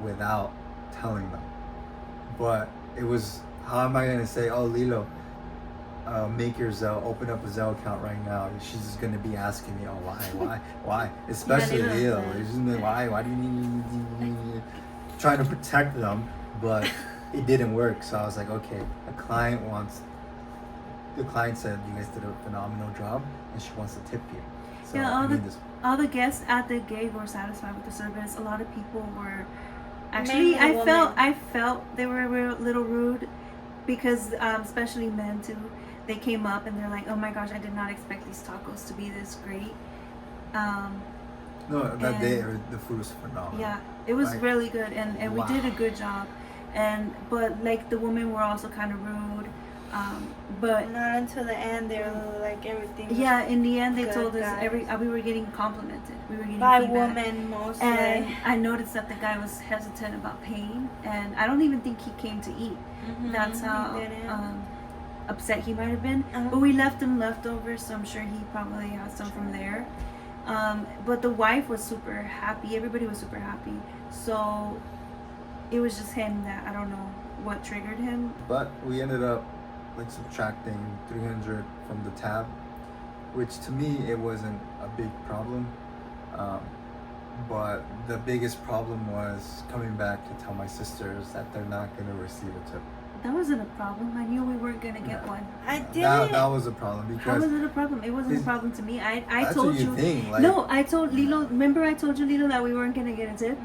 without telling them, but it was, how am I going to say, "Oh Lilo, make your Zelle, open up a Zelle account right now"? She's just going to be asking me, "Oh, why?" Especially Lilo. She's gonna be like, why do you need trying to protect them, but it didn't work. So I was like, okay, the client said you guys did a phenomenal job and she wants to tip you. So yeah, all the guests at the gig were satisfied with the service. A lot of people were actually, I felt they were a little rude because especially men too. They came up and they're like, "Oh my gosh, I did not expect these tacos to be this great." No, that day the food was phenomenal. Yeah, it was really good, and wow. We did a good job. But like the women were also kind of rude. But not until the end, they were like everything. Yeah, in the end, they good, told us guys. we were getting complimented. We were getting by feedback. women mostly. And I noticed that the guy was hesitant about paying, and I don't even think he came to eat. That's how upset he might have been. But we left him leftovers, so I'm sure he probably had some from there. But the wife was super happy. Everybody was super happy. So it was just him that I don't know what triggered him. But we ended up like subtracting 300 from the tab, which to me it wasn't a big problem. But the biggest problem was coming back to tell my sisters that they're not going to receive a tip. That wasn't a problem. I knew we weren't gonna get one. I did. That was a problem because. How was it a problem? It wasn't a problem to me. I that's told what you. Think, like, no, I told Lilo. Remember, I told you, Lilo, that we weren't gonna get a tip.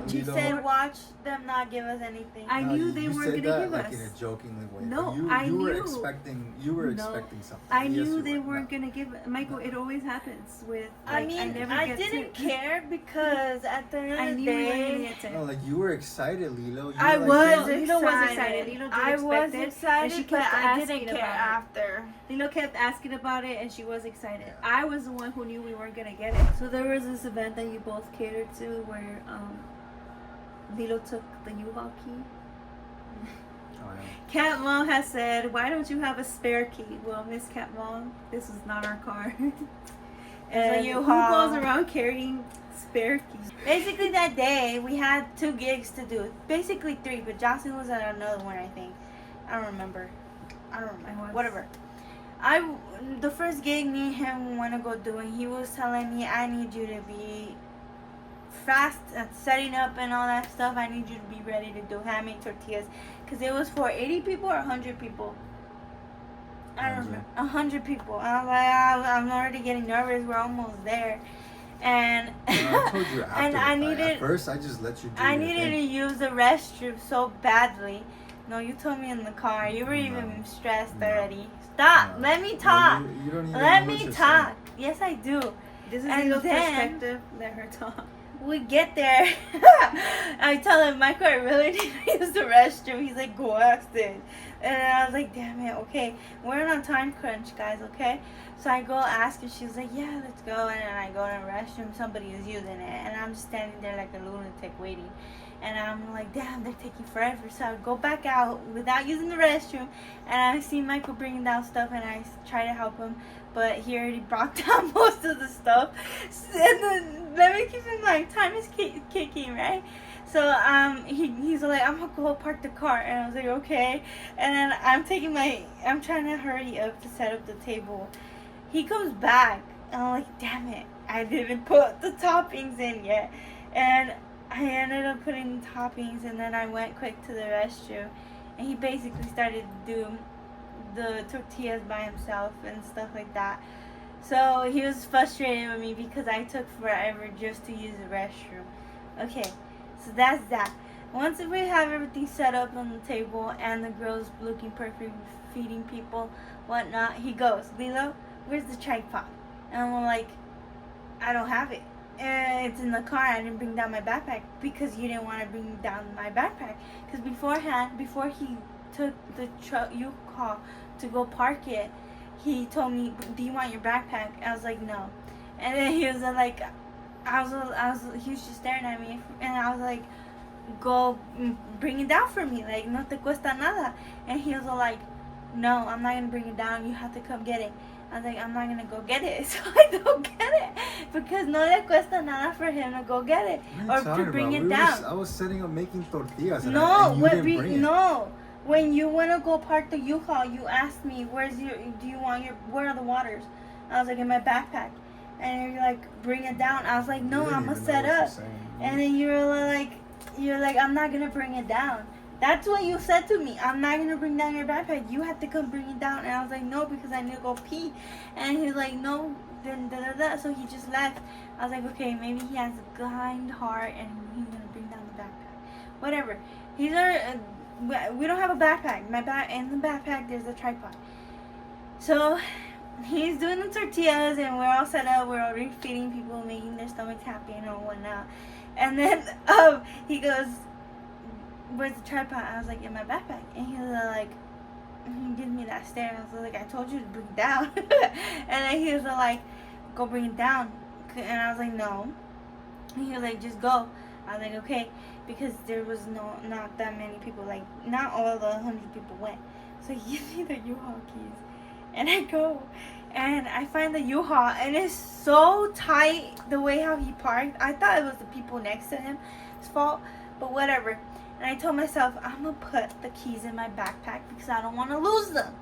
She said, "Watch them not give us anything." I knew they weren't gonna give like us. in a jokingly way. No, you knew. were expecting. You were expecting something. I knew they weren't gonna give. Michael, it always happens with. Like, I didn't care because at the end of the we weren't day, gonna get tip. No, like you were excited, Lilo. I was excited. Lilo was excited. Lilo did expect it. And she but kept I asking didn't care about it. after. Lilo kept asking about it, and she was excited. I was the one who knew we weren't gonna get it. So there was this event that you both catered to, where Lilo took the U-Haul key. Oh, yeah. Cat Mom has said, "Why don't you have a spare key?" Well, Miss Cat Mom, this is not our car. And who goes around carrying spare keys? Basically, that day we had 2 gigs to do. Basically 3, but Jocelyn was at another one, I think. I don't remember. Whatever. The first gig me and him want to go doing, he was telling me, "I need you to be fast at setting up and all that stuff. I need you to be ready to do handmade tortillas." Because it was for 80 people or 100 people. I don't remember. 100 people. And I was like, I'm already getting nervous. We're almost there. And I told you after. and I needed. At first, I just let you do I your needed to thing. use the restroom so badly. No, you told me in the car. You were No. even stressed No. already. Stop. No. Let me No, talk. you don't even Let know what me you're talk. saying. Yes, I do. This is And Lilo's then- perspective. Let her talk. We get there. I tell him, Michael, I really need to use the restroom. He's like, go ask it. And I was like, damn it, okay. We're on a time crunch, guys, okay? So I go ask her. She was like, yeah, let's go. And then I go to the restroom. Somebody is using it. And I'm just standing there like a lunatic waiting. And I'm like, damn, they're taking forever. So I go back out without using the restroom. And I see Michael bringing down stuff. And I try to help him. But he already brought down most of the stuff. And then, let me keep in mind, time is kicking, right? So he's like, I'm gonna go park the car, and I was like, okay. And then I'm trying to hurry up to set up the table. He comes back, and I'm like, damn it, I didn't put the toppings in yet. And I ended up putting the toppings, and then I went quick to the restroom, and he basically started to do the tortillas by himself and stuff like that. So he was frustrated with me because I took forever just to use the restroom. Okay, so that's that. Once we have everything set up on the table and the girl's looking perfect, feeding people, whatnot, he goes, Lilo, where's the tripod? And I'm like, I don't have it. And it's in the car. I didn't bring down my backpack because you didn't want to bring down my backpack. Because before he took the U-Haul to go park it, he told me, do you want your backpack? I was like, no. And then he was like, he was just staring at me, and I was like, go bring it down for me, like, no te cuesta nada. And he was like, no, I'm not gonna bring it down, you have to come get it. I was like, I'm not gonna go get it. So I don't get it because no le cuesta nada for him to go get it or to bring it down. I was setting up making tortillas. And No, and you didn't bring it. no. When you want to go park the U-Haul, you asked me, where are the waters? I was like, in my backpack. And you're like, bring it down. I was like, no, I'm going to set up. And then you're like, I'm not going to bring it down. That's what you said to me. I'm not going to bring down your backpack. You have to come bring it down. And I was like, no, because I need to go pee. And he's like, no, then da-da-da. So he just left. I was like, okay, maybe he has a kind heart and he's going to bring down the backpack. Whatever. We don't have a backpack. In the backpack, there's a tripod. So he's doing the tortillas, and we're all set up. We're already feeding people, making their stomachs happy and all whatnot. And then he goes, "Where's the tripod?" I was like, "In my backpack." And he was like, he gives me that stare. I was like, "I told you to bring it down." And then he was like, "Go bring it down." And I was like, "No." And he was like, "Just go." I was like, "Okay." Because there was not that many people, like, not all the 100 people went. So he gives me the U-Haul keys. And I go, and I find the U-Haul, and it's so tight the way how he parked. I thought it was the people next to him's fault, but whatever. And I told myself, I'm going to put the keys in my backpack because I don't want to lose them.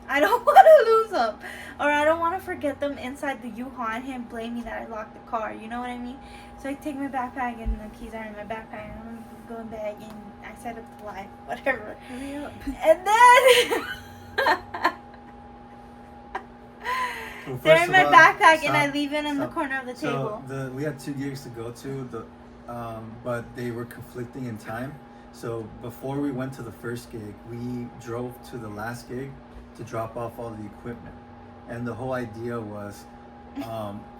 I don't want to lose them. Or I don't want to forget them inside the U-Haul and him blame me that I locked the car. You know what I mean? So I take my backpack and the keys are in my backpack and I'm going back and I set up the light, whatever. Hurry up. And then Well, they're first in my of all, backpack and stop, I leave it in the stop. corner of the table. So we had 2 gigs to go to, but they were conflicting in time. So before we went to the first gig, we drove to the last gig to drop off all the equipment. And the whole idea was,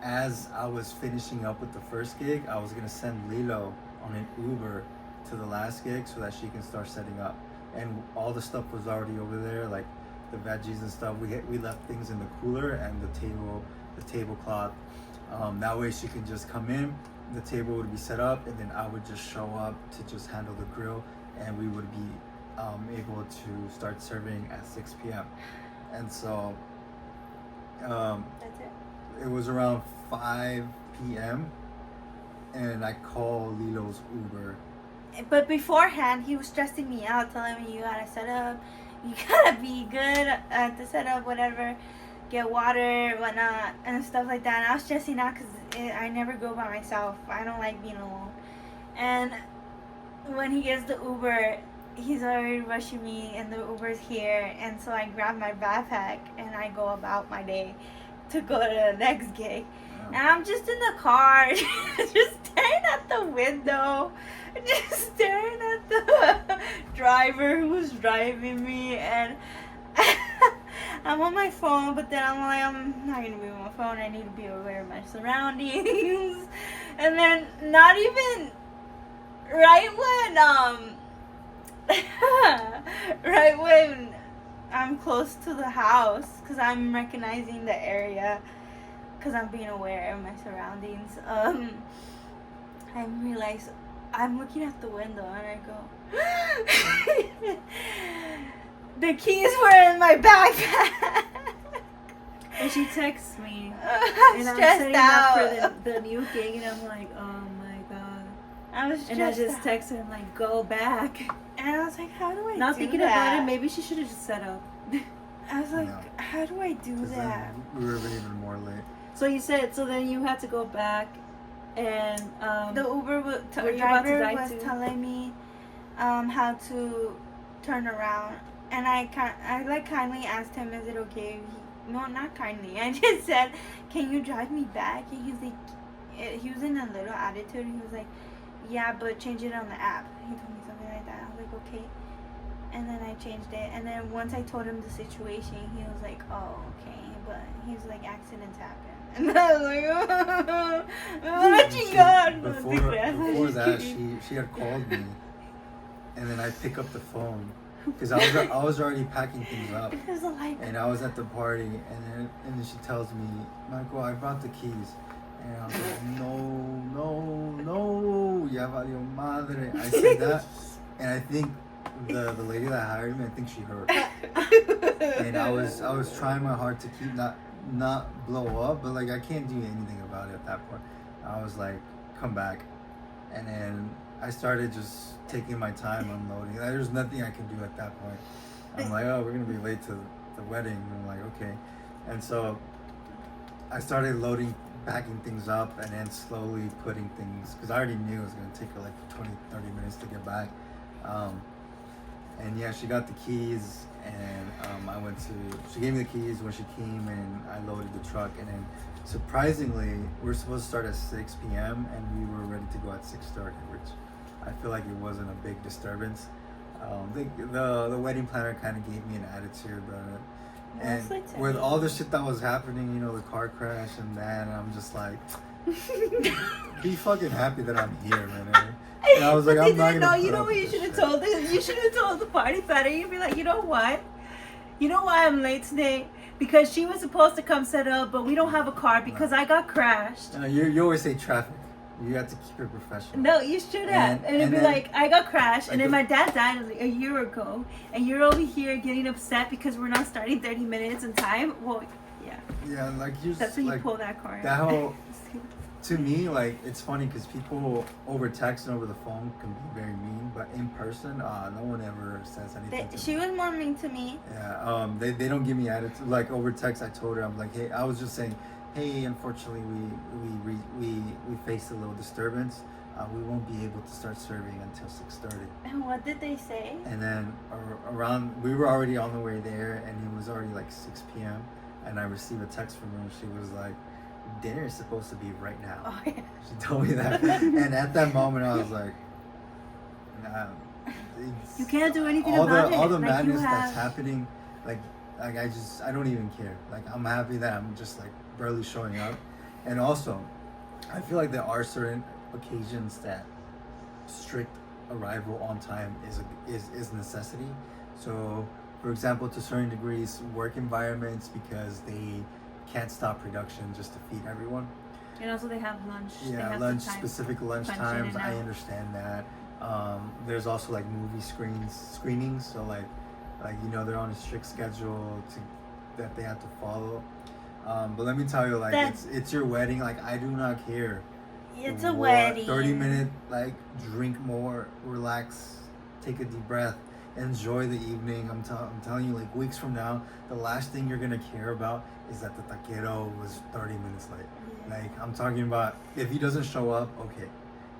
as I was finishing up with the first gig, I was gonna send Lilo on an Uber to the last gig so that she can start setting up. And all the stuff was already over there, like the veggies and stuff. We left things in the cooler and the tablecloth. That way she can just come in, the table would be set up, and then I would just show up to just handle the grill, and we would be able to start serving at 6 p.m. And so That's it. it was around 5 p.m. and I called Lilo's Uber. But beforehand, he was stressing me out, telling me you gotta set up, you gotta be good to set up, whatever, get water, whatnot, and stuff like that. And I was stressing out because I never go by myself. I don't like being alone. And when he gets the Uber, he's already rushing me, and the Uber's here, and so I grab my backpack and I go about my day. to go to the next gig. And I'm just in the car, just staring at the window, just staring at the driver who's driving me, and I'm on my phone, but then I'm like, I'm not gonna be on my phone, I need to be aware of my surroundings. And then not even right when I'm close to the house, because I'm recognizing the area, because I'm being aware of my surroundings, I realize I'm looking at the window and I go, the keys were in my backpack. And she texts me. I'm And I'm stressed setting out. up for the new gig, and I'm like, oh my god. I was stressed And I just out. text her, I'm like, go back. And I was like, how do I Not do thinking that? about it, maybe she should have just set up. I was like, No. how do I do 'Cause that? then we were even more late. So you said, so then you had to go back, and The Uber were you about to driver die was too? telling me how to turn around, and I kindly asked him, is it okay? No, not kindly. I just said, can you drive me back? And he's like, he was in a little attitude. He was like, yeah, but change it on the app. He told me something like that. I was like, okay. And then I changed it. And then once I told him the situation, he was like, oh, okay. But he was like, accidents happen. And I was like, oh, chingada. No, te creas. Before that, she had called me, and then I pick up the phone because I was already packing things up, There's a light. and I was at the party, and then she tells me, Michael, I brought the keys, and I was like, no, ya valió madre. I said that, and I think the lady that hired me, I think she heard, and I was trying my hard to keep not blow up, but like I can't do anything about it at that point. I was like, come back, and then I started just taking my time unloading. There's nothing I can do at that point. I'm like, oh, we're gonna be late to the wedding. And I'm like, okay, and so I started packing things up, and then slowly putting things, because I already knew it was gonna take her like 20-30 minutes to get back. And yeah, she got the keys, and she gave me the keys when she came, and I loaded the truck, and then surprisingly, we were supposed to start at 6 p.m. and we were ready to go at 6:30, which I feel like it wasn't a big disturbance. The wedding planner kind of gave me an attitude, and Mostly to with me. all the shit that was happening, the car crash and that, and I'm just like, be fucking happy that I'm here, man. And I was like, I'm not gonna. No, you put know up what you with should this have shit. told this? You should have told the party planner. You'd be like, you know what? You know why I'm late today? Because she was supposed to come set up, but we don't have a car because I got crashed. You always say traffic. You have to keep it professional. No, you should have. And it'd be then- like, I got crashed, and like then my dad died a year ago, and you're over here getting upset because we're not starting 30 minutes in time. Well, yeah. Yeah, like you. That's when you like, pull that car. that whole. To me, like, it's funny because people over text and over the phone can be very mean, but in person, no one ever says anything to She me. was more mean to me. Yeah, they don't give me attitude. Like, over text, I told her, I'm like, hey, I was just saying, hey, unfortunately, we faced a little disturbance. We won't be able to start serving until 6:30. And what did they say? And then we were already on the way there, and it was already like 6 p.m. And I received a text from her, and she was like, dinner is supposed to be right now. Oh, yeah. She told me that. And at that moment, I was like, nah. You can't do anything all about it. All the Like, madness you that's have- happening, like I don't even care. Like, I'm happy that I'm just like barely showing up. And also, I feel like there are certain occasions that strict arrival on time is necessity. So, for example, to certain degrees, work environments, because they can't stop production just to feed everyone. And also they have lunch. They Yeah, have lunch, the time. specific lunch punch in times. and I out. understand that. There's also like movie screenings. So like they're on a strict schedule that they have to follow. But let me tell you, like, it's your wedding. Like, I do not care. It's a What, wedding. 30-minute, like, drink more, relax, take a deep breath, enjoy the evening. I'm telling you, like, weeks from now, the last thing you're gonna care about is that the taquero was 30 minutes late. Like, I'm talking about, if he doesn't show up, okay.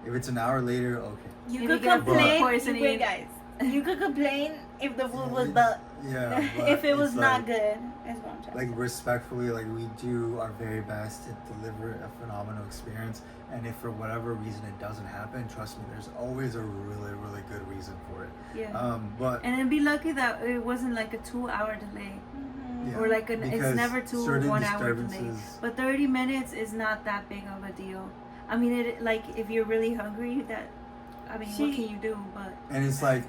If it's an hour later, okay. You If could you get complain. food poisoning. Wait, guys. You could complain if the food was Yeah, but if it was it's not like- good, is what I'm trying Like to say. respectfully, like we do our very best to deliver a phenomenal experience, and if for whatever reason it doesn't happen, trust me, there's always a really, really good reason for it. Yeah. But And then be lucky that it wasn't like a 2-hour delay. Mhm. Yeah, Or like it's because never 2 certain 1-hour delays. disturbances- But 30 minutes is not that big of a deal. I mean, it like if you're really hungry, what can you do? But and it's like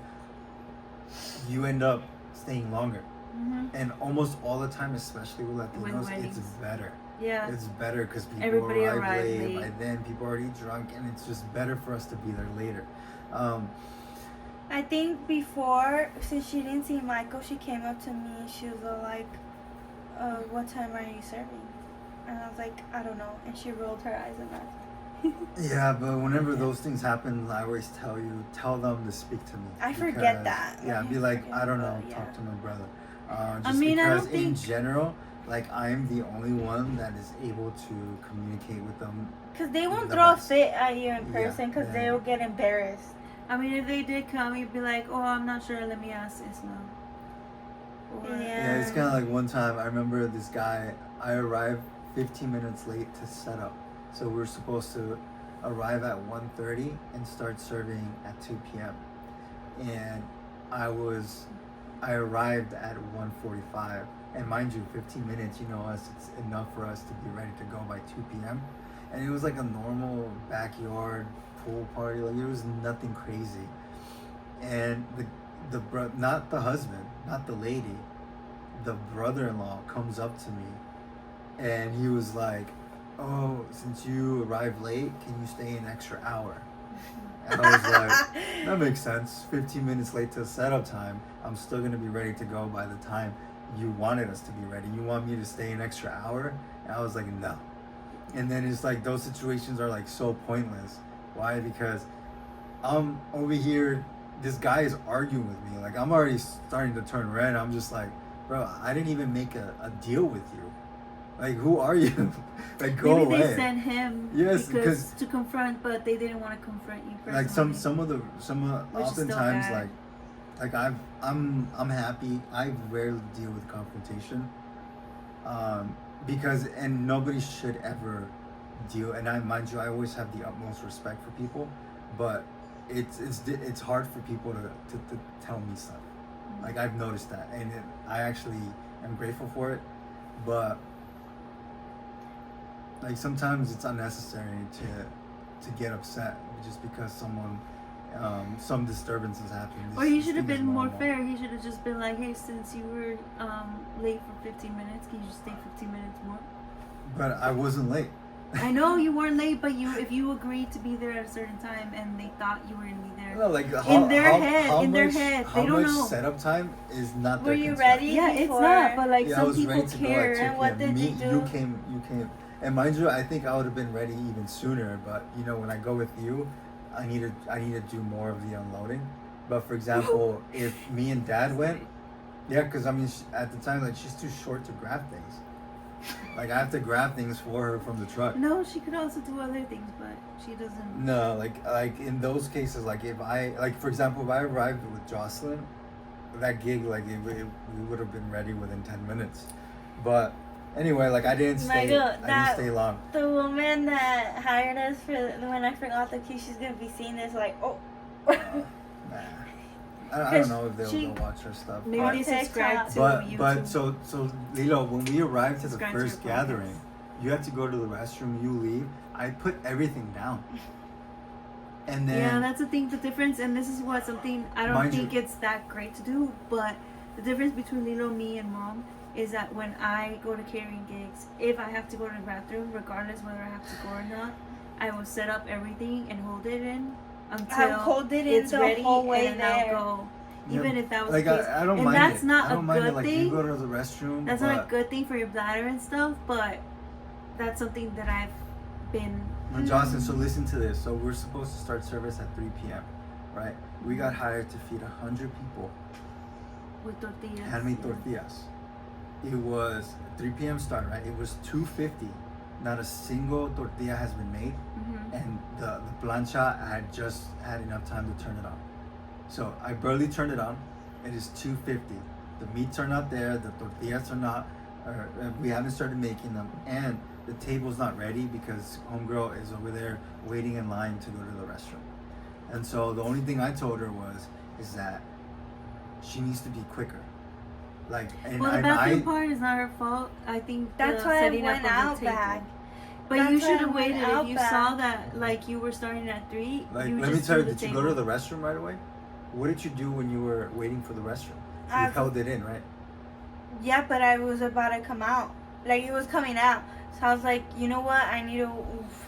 you end up staying longer, mhm. and almost all the time, especially with Latinos, it's weddings. better. yeah, It's better because people Everybody arrive arrive late. late. By then, people are already drunk, and it's just better for us to be there later. I think before, since she didn't see Michael, she came up to me. She was all like, "What time are you serving?" And I was like, "I don't know." And she rolled her eyes and laughed. Yeah, but whenever those things happen, I always tell them to speak to me. I forget because- that. Yeah, be like, forget I don't know, that, talk yeah. to my brother. I Just mean, I because don't in think- general, like I'm the only one that is able to communicate with them. Because they won't The throw a best. fit at you in Yeah, person because yeah. they'll get embarrassed. I mean, if they did come, you'd be like, "Oh, I'm not sure. Let me ask Isma." Or, Yeah. Yeah, it's kind of like one time I remember this guy. I arrived 15 minutes late to set up, so we were supposed to arrive at 1:30 and start serving at 2 p.m. And I arrived at 1:45, and mind you, 15 minutes, you know us, it's enough for us to be ready to go by 2 p.m. And it was like a normal backyard pool party, like it was nothing crazy. And not the husband, not the lady, the brother-in-law comes up to me, and he was like, "Oh, since you arrived late, can you stay an extra hour?" And I was like, that makes sense. 15 minutes late to setup time. I'm still going to be ready to go by the time you wanted us to be ready. You want me to stay an extra hour? And I was like, no. And then it's like those situations are like so pointless. Why? Because I'm over here, this guy is arguing with me. Like I'm already starting to turn red. I'm just like, bro, I didn't even make a deal with you. Like, who are you? Like, go maybe away. they sent him Yes, because to confront, but they didn't want to confront you personally. Like some of Which is still oftentimes bad. like I'm happy. I rarely deal with confrontation, because and nobody should ever deal. And I mind you, I always have the utmost respect for people, but it's hard for people to tell me stuff. Like I've noticed that, and I actually am grateful for it, but like sometimes it's unnecessary to get upset just because someone some disturbances happen. Or he This should have thing is been more normal. fair. He should have just been like, "Hey, since you were late for 15 minutes, can you just stay 15 minutes more?" But I wasn't late. I know you weren't late, but if you agreed to be there at a certain time and they thought you were gonna be there, No, like in their head, how they don't much know. setup time is not. Were their you concern. ready? Yeah, it's before? not. But like Yeah, I some was people ready to go at care. 2 And what p.m. did you do? You came, and mind you, I think I would have been ready even sooner. But you know, when I go with you, I need to do more of the unloading. But for example, if me and Dad went, yeah, because I mean, at the time, like she's too short to grab things. Like I have to grab things for her from the truck. No, she could also do other things, but she doesn't. No, like in those cases, like if I for example, if I arrived with Jocelyn, that gig we would have been ready within 10 minutes. But anyway, like I didn't stay. Michael, I didn't stay long. The woman that hired us for when I forgot the key, she's gonna be seeing this like, oh. Nah. I don't know if they'll watch her stuff. Maybe On they TikTok. subscribe to But YouTube. so Lilo, when we arrived to the Subscribe to first your podcast. gathering, you have to go to the restroom. You leave. I put everything down. And then Yeah, that's the thing. The difference, and this is something I don't Mind think you- it's that great to do, but the difference between Lilo, me, and Mom is that when I go to catering gigs, if I have to go to the bathroom, regardless whether I have to go or not, I will set up everything and hold it in until hold it in it's the ready, whole way and then there. I'll go. Yeah, Even if that was like the case, I don't and mind that's it. not I don't a mind good it. Like thing. you go to the restroom. That's but not a good thing for your bladder and stuff, but that's something that I've been. But Jocelyn, so listen to this. So we're supposed to start service at 3 p.m. Right? We got hired to feed 100 people. With tortillas. Handmade yeah. tortillas. It was 3 p.m. start, right? It was 2:50. Not a single tortilla has been made, Mhm. and the plancha had just had enough time to turn it on. So I barely turned it on. It is 2:50. The meats are not there. The tortillas are not. We haven't started making them, and the table's not ready because homegirl is over there waiting in line to go to the restroom. And so the only thing I told her is that she needs to be quicker. Like, and well, the bathroom part is not her fault. I think that's the why I setting went up of out the table. back. But That's you why should I have went waited out if you back. saw that, like, you were starting at 3. Like, you let me just tell you, do the did you go to table. the restroom right away? What did you do when you were waiting for the restroom? You I- held it in, right? Yeah, but I was about to come out. Like, it was coming out. So I was like, you know what? I need to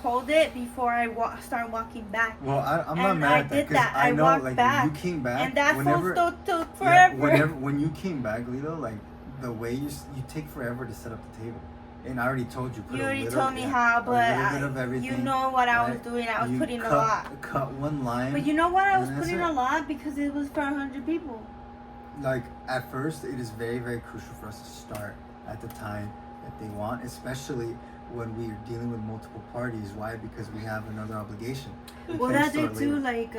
hold it before I start walking back. Well, I'm not And mad I at that did because that. I I know, walked like, back, when you came back, And that whenever, phone still took yeah, forever. when you came back, Lilo, like, the way you take forever to set up the table. And I already told you. You already told me how, but a little bit of everything, you know what I was right? doing. I was You putting cut, a lot. Cut one line. But you know what? I and was that's putting it. a lot because it was for 100 people. Like, at first, it is very, very crucial for us to start at the time that they want, especially when we are dealing with multiple parties. Why? Because we have another obligation. We Well, can't that day start too, later. like,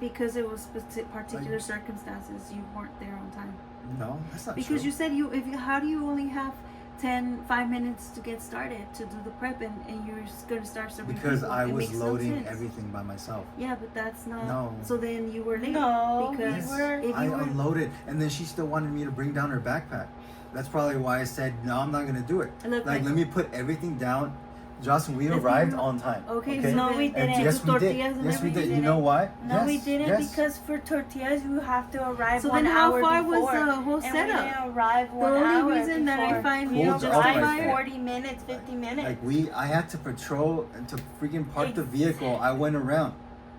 because it was particular circumstances, you weren't there on time. No, that's not Because true. you said how do you only have 5 minutes to get started to do the prep and you're just gonna start serving Because people? I It was makes no loading sense. everything by myself. Yeah, but that's not. No. So then you were late. No, because we were. if I you were, unloaded, and then she still wanted me to bring down her backpack. That's probably why I said no. I'm not gonna do it. Look, Like, let me put everything down. Jocelyn, we Let's be arrived real. on time. Okay, Okay. so No, then- we And didn't. yes, we did. Tortillas and Yes, we did. everything. You know why? No, yes, we didn't yes. because for tortillas you have to arrive So 1 then how hour far before. was the whole and settup? we didn't arrive 1 The only hour reason that I before. find we Holds up right arrived there. 40 minutes, 50 minutes. Like, I had to patrol and to freaking park the vehicle. I went around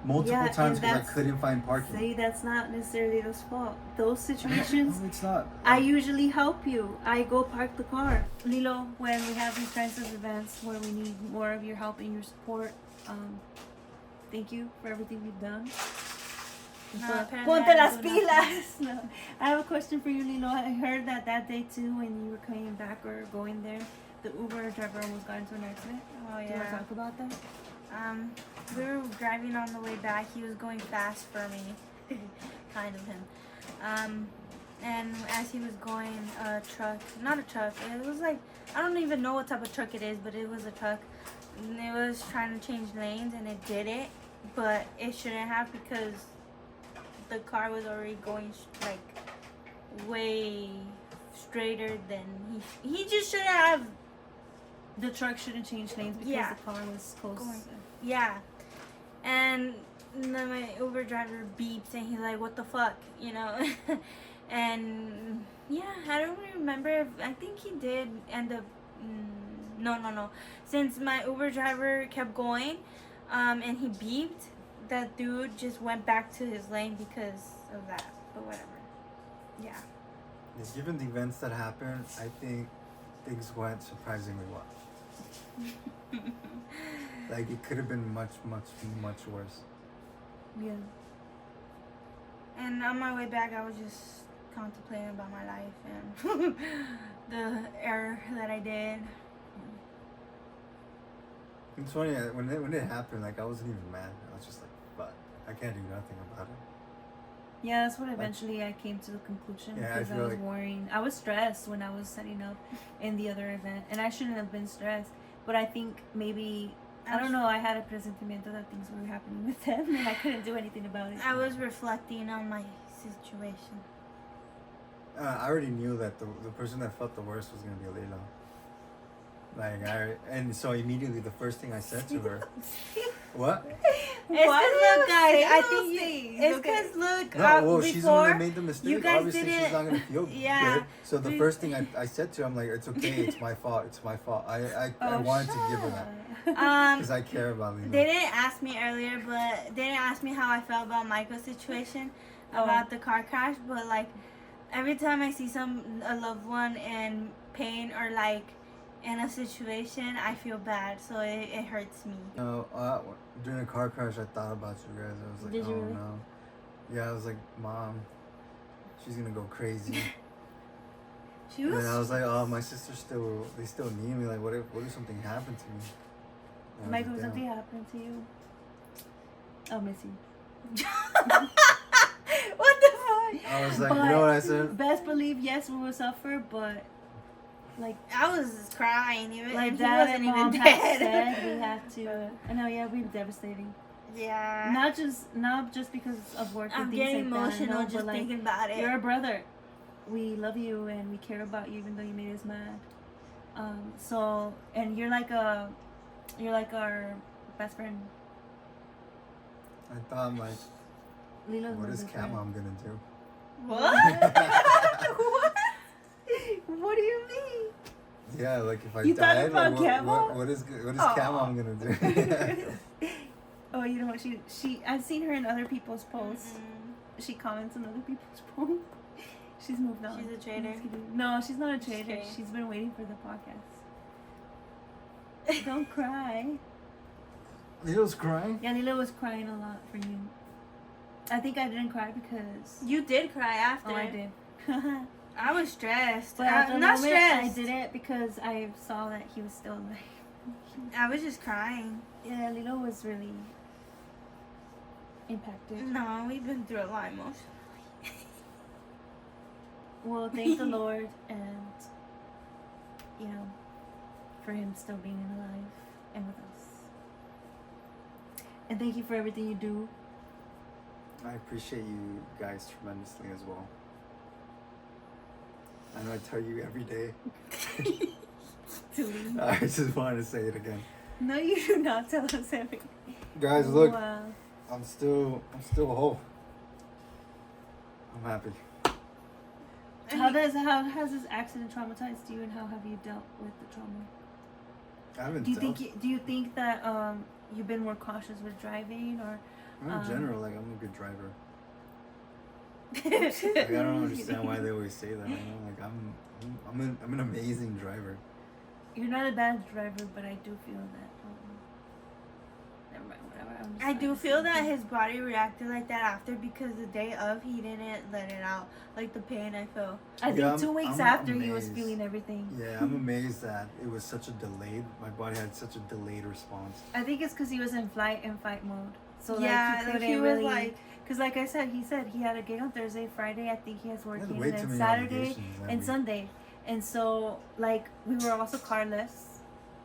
multiple Yeah, times and because I that's- couldn't find parking. See, that's not necessarily those fault. Those situations, No, it's not. I usually help you. I go park the car. Lilo, when we have these kinds of events where we need more of your help and your support, thank you for everything you've done. No, But- apparently Ponte I las do nothing. pilas. No. I have a question for you, Lilo. I heard that day too, when you were coming back or going there, the Uber driver almost got into an accident. Oh Do you want to yeah. talk about that? We were driving on the way back. He was going fast for me, kind of him. And as he was going, not a truck. It was like, I don't even know what type of truck it is, but it was a truck. And it was trying to change lanes, and it did it, but it shouldn't have because the car was already going like way straighter than he just shouldn't have. The truck shouldn't change lanes because Yeah. the car was close. Going. Yeah. And then my Uber driver beeps and he's like, what the fuck? You know? And yeah, I don't remember if, I think he did end up, no. Since my Uber driver kept going, and he beeped, that dude just went back to his lane because of that. But whatever. Yeah. Given the events that happened, I think things went surprisingly well. Like, it could have been much, much, much worse. Yeah. And on my way back, I was just contemplating about my life and the error that I did. It's funny, when it happened, like, I wasn't even mad. I was just like, fuck, I can't do nothing about it. Yeah, that's what eventually I came to the conclusion Yeah, I because I feel was like- worrying. I was stressed when I was setting up in the other event, and I shouldn't have been stressed. But I think maybe, I don't know, I had a presentimiento that things were happening with them, and I couldn't do anything about it. I was reflecting on my situation. I already knew that the person that felt the worst was gonna be Leila. Like, and so immediately the first thing I said to her, what? It's because, look, guys, I think it's because, look, No, well, she's the one before, that made the mistake. you guys Obviously, she's didn't- not gonna feel Yeah. good. So the first thing I said to her, I'm like, it's okay, it's my fault, it's my fault. I wanted to give her that because I care about Leila. They didn't ask me earlier, but they didn't ask me how I felt about Michael's situation, about the car crash. But like, every time I see a loved one in pain or like in a situation, I feel bad, so it hurts me. During a car crash, I thought about you guys. I was like, Did you oh really? no. Yeah, I was like, Mom, she's gonna go crazy. She And was. I was like, oh, my sister they still need me. Like, what if something happened to me? And I was Michael, like, something "Damn." happened to you? I'll miss you. What the fuck? I was like, you know what I said? Best believe, yes, we will suffer, but like I was crying. Even like he Dad wasn't and Mom even have dead. said, we have to. I know, yeah, we're devastating. Yeah. Not just because of work. I'm and getting things like that, emotional no, just but, like, thinking about it. You're a brother. We love you and we care about you, even though you made us mad. So, and you're like our best friend. I thought, like, Lilo's what my is best Cat friend. Mom gonna do? What? What? What do you mean? Yeah, like if I You thought died, about like, Cat Mom? what is Aw. Cat Mom gonna do? Oh, you know what? She I've seen her in other people's posts. Mm-mm. She comments on other people's posts. She's moved on. She's a traitor. I'm just kidding. No, she's not a Just traitor. kidding. She's been waiting for the podcast. Don't cry. Lilo's crying. Yeah, Lila was crying a lot for you. I think I didn't cry because You did cry after. oh, I did. I was stressed. But at the I'm not moment, stressed. I did it because I saw that he was still alive. I was just crying. Yeah, Lilo was really impacted. No, we've been through a lot emotionally. Well, thank the Lord and, you know, for him still being alive and with us. And thank you for everything you do. I appreciate you guys tremendously as well. I know I tell you every day. Tootie. I just wanted to say it again. No, you do not tell us everything. Guys, look, Wow. I'm still whole. I'm happy. How has this accident traumatized you, and how have you dealt with the trauma? I haven't Do you dealt- think that you've been more cautious with driving, or in general, like, I'm a good driver. Like, I don't understand why they always say that. You know, like I'm an amazing driver. You're not a bad driver, but I do feel that. Never mind, whatever. I'm just I not do gonna feel say that anything. his body reacted like that after because the day of he didn't let it out, like the pain I felt. I think Yeah, 2 weeks I'm after he was amazed. feeling everything. Yeah, I'm amazed that it was such a delayed. My body had such a delayed response. I think it's because he was in flight and fight mode. So Yeah, like he like, couldn't he was, really. like- Because like I said, he said he had a gig on Thursday, Friday. I think he has There's working, way and too then many Saturday obligations that and week. Sunday. And so like we were also carless,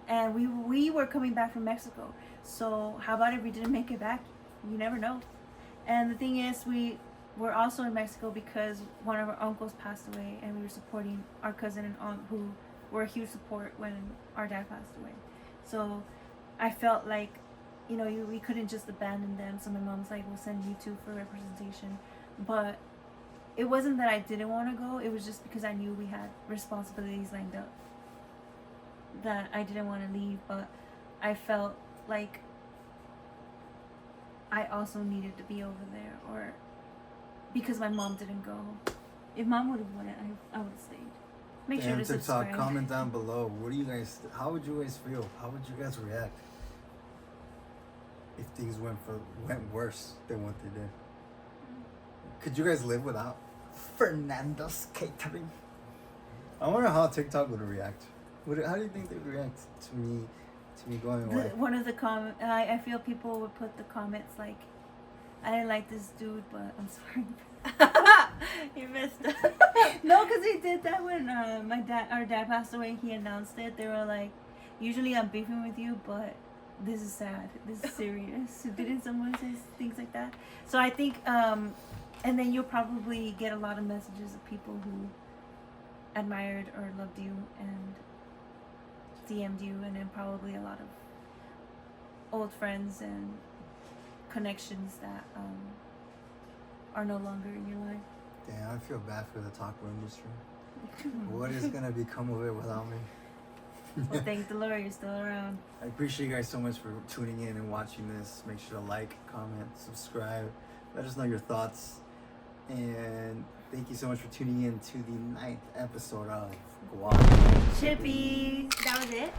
and we were coming back from Mexico. So how about if we didn't make it back? You never know. And the thing is, we were also in Mexico because one of our uncles passed away, and we were supporting our cousin and aunt who were a huge support when our dad passed away. So I felt like, you know, we couldn't just abandon them. So my mom's like, we'll send you two for representation. But it wasn't that I didn't want to go. It was just because I knew we had responsibilities lined up that I didn't want to leave. But I felt like I also needed to be over there, or because my mom didn't go. If mom would have went, I would have stayed. Make sure Damn, to TikTok, subscribe. comment down below. What do you guys? How would you guys feel? How would you guys react if things went worse than what they did? Could you guys live without Fernando's catering? I wonder how TikTok would react. How do you think they would react to me going away? One of the comment, I feel people would put the comments like, I didn't like this dude, but I'm sorry. You missed it. No, because they did that when our dad passed away. He announced it. They were like, usually I'm beefing with you, but this is sad. This is serious. Didn't someone say things like that? So I think, and then you'll probably get a lot of messages of people who admired or loved you and DM'd you, and then probably a lot of old friends and connections that are no longer in your life. Damn, I feel bad for the taco industry. What is gonna become of it without me? Well, thank the Lord, you're still around. I appreciate you guys so much for tuning in and watching this. Make sure to like, comment, subscribe. Let us know your thoughts. And thank you so much for tuning in to the 9th episode of GuacnChippies. That was it?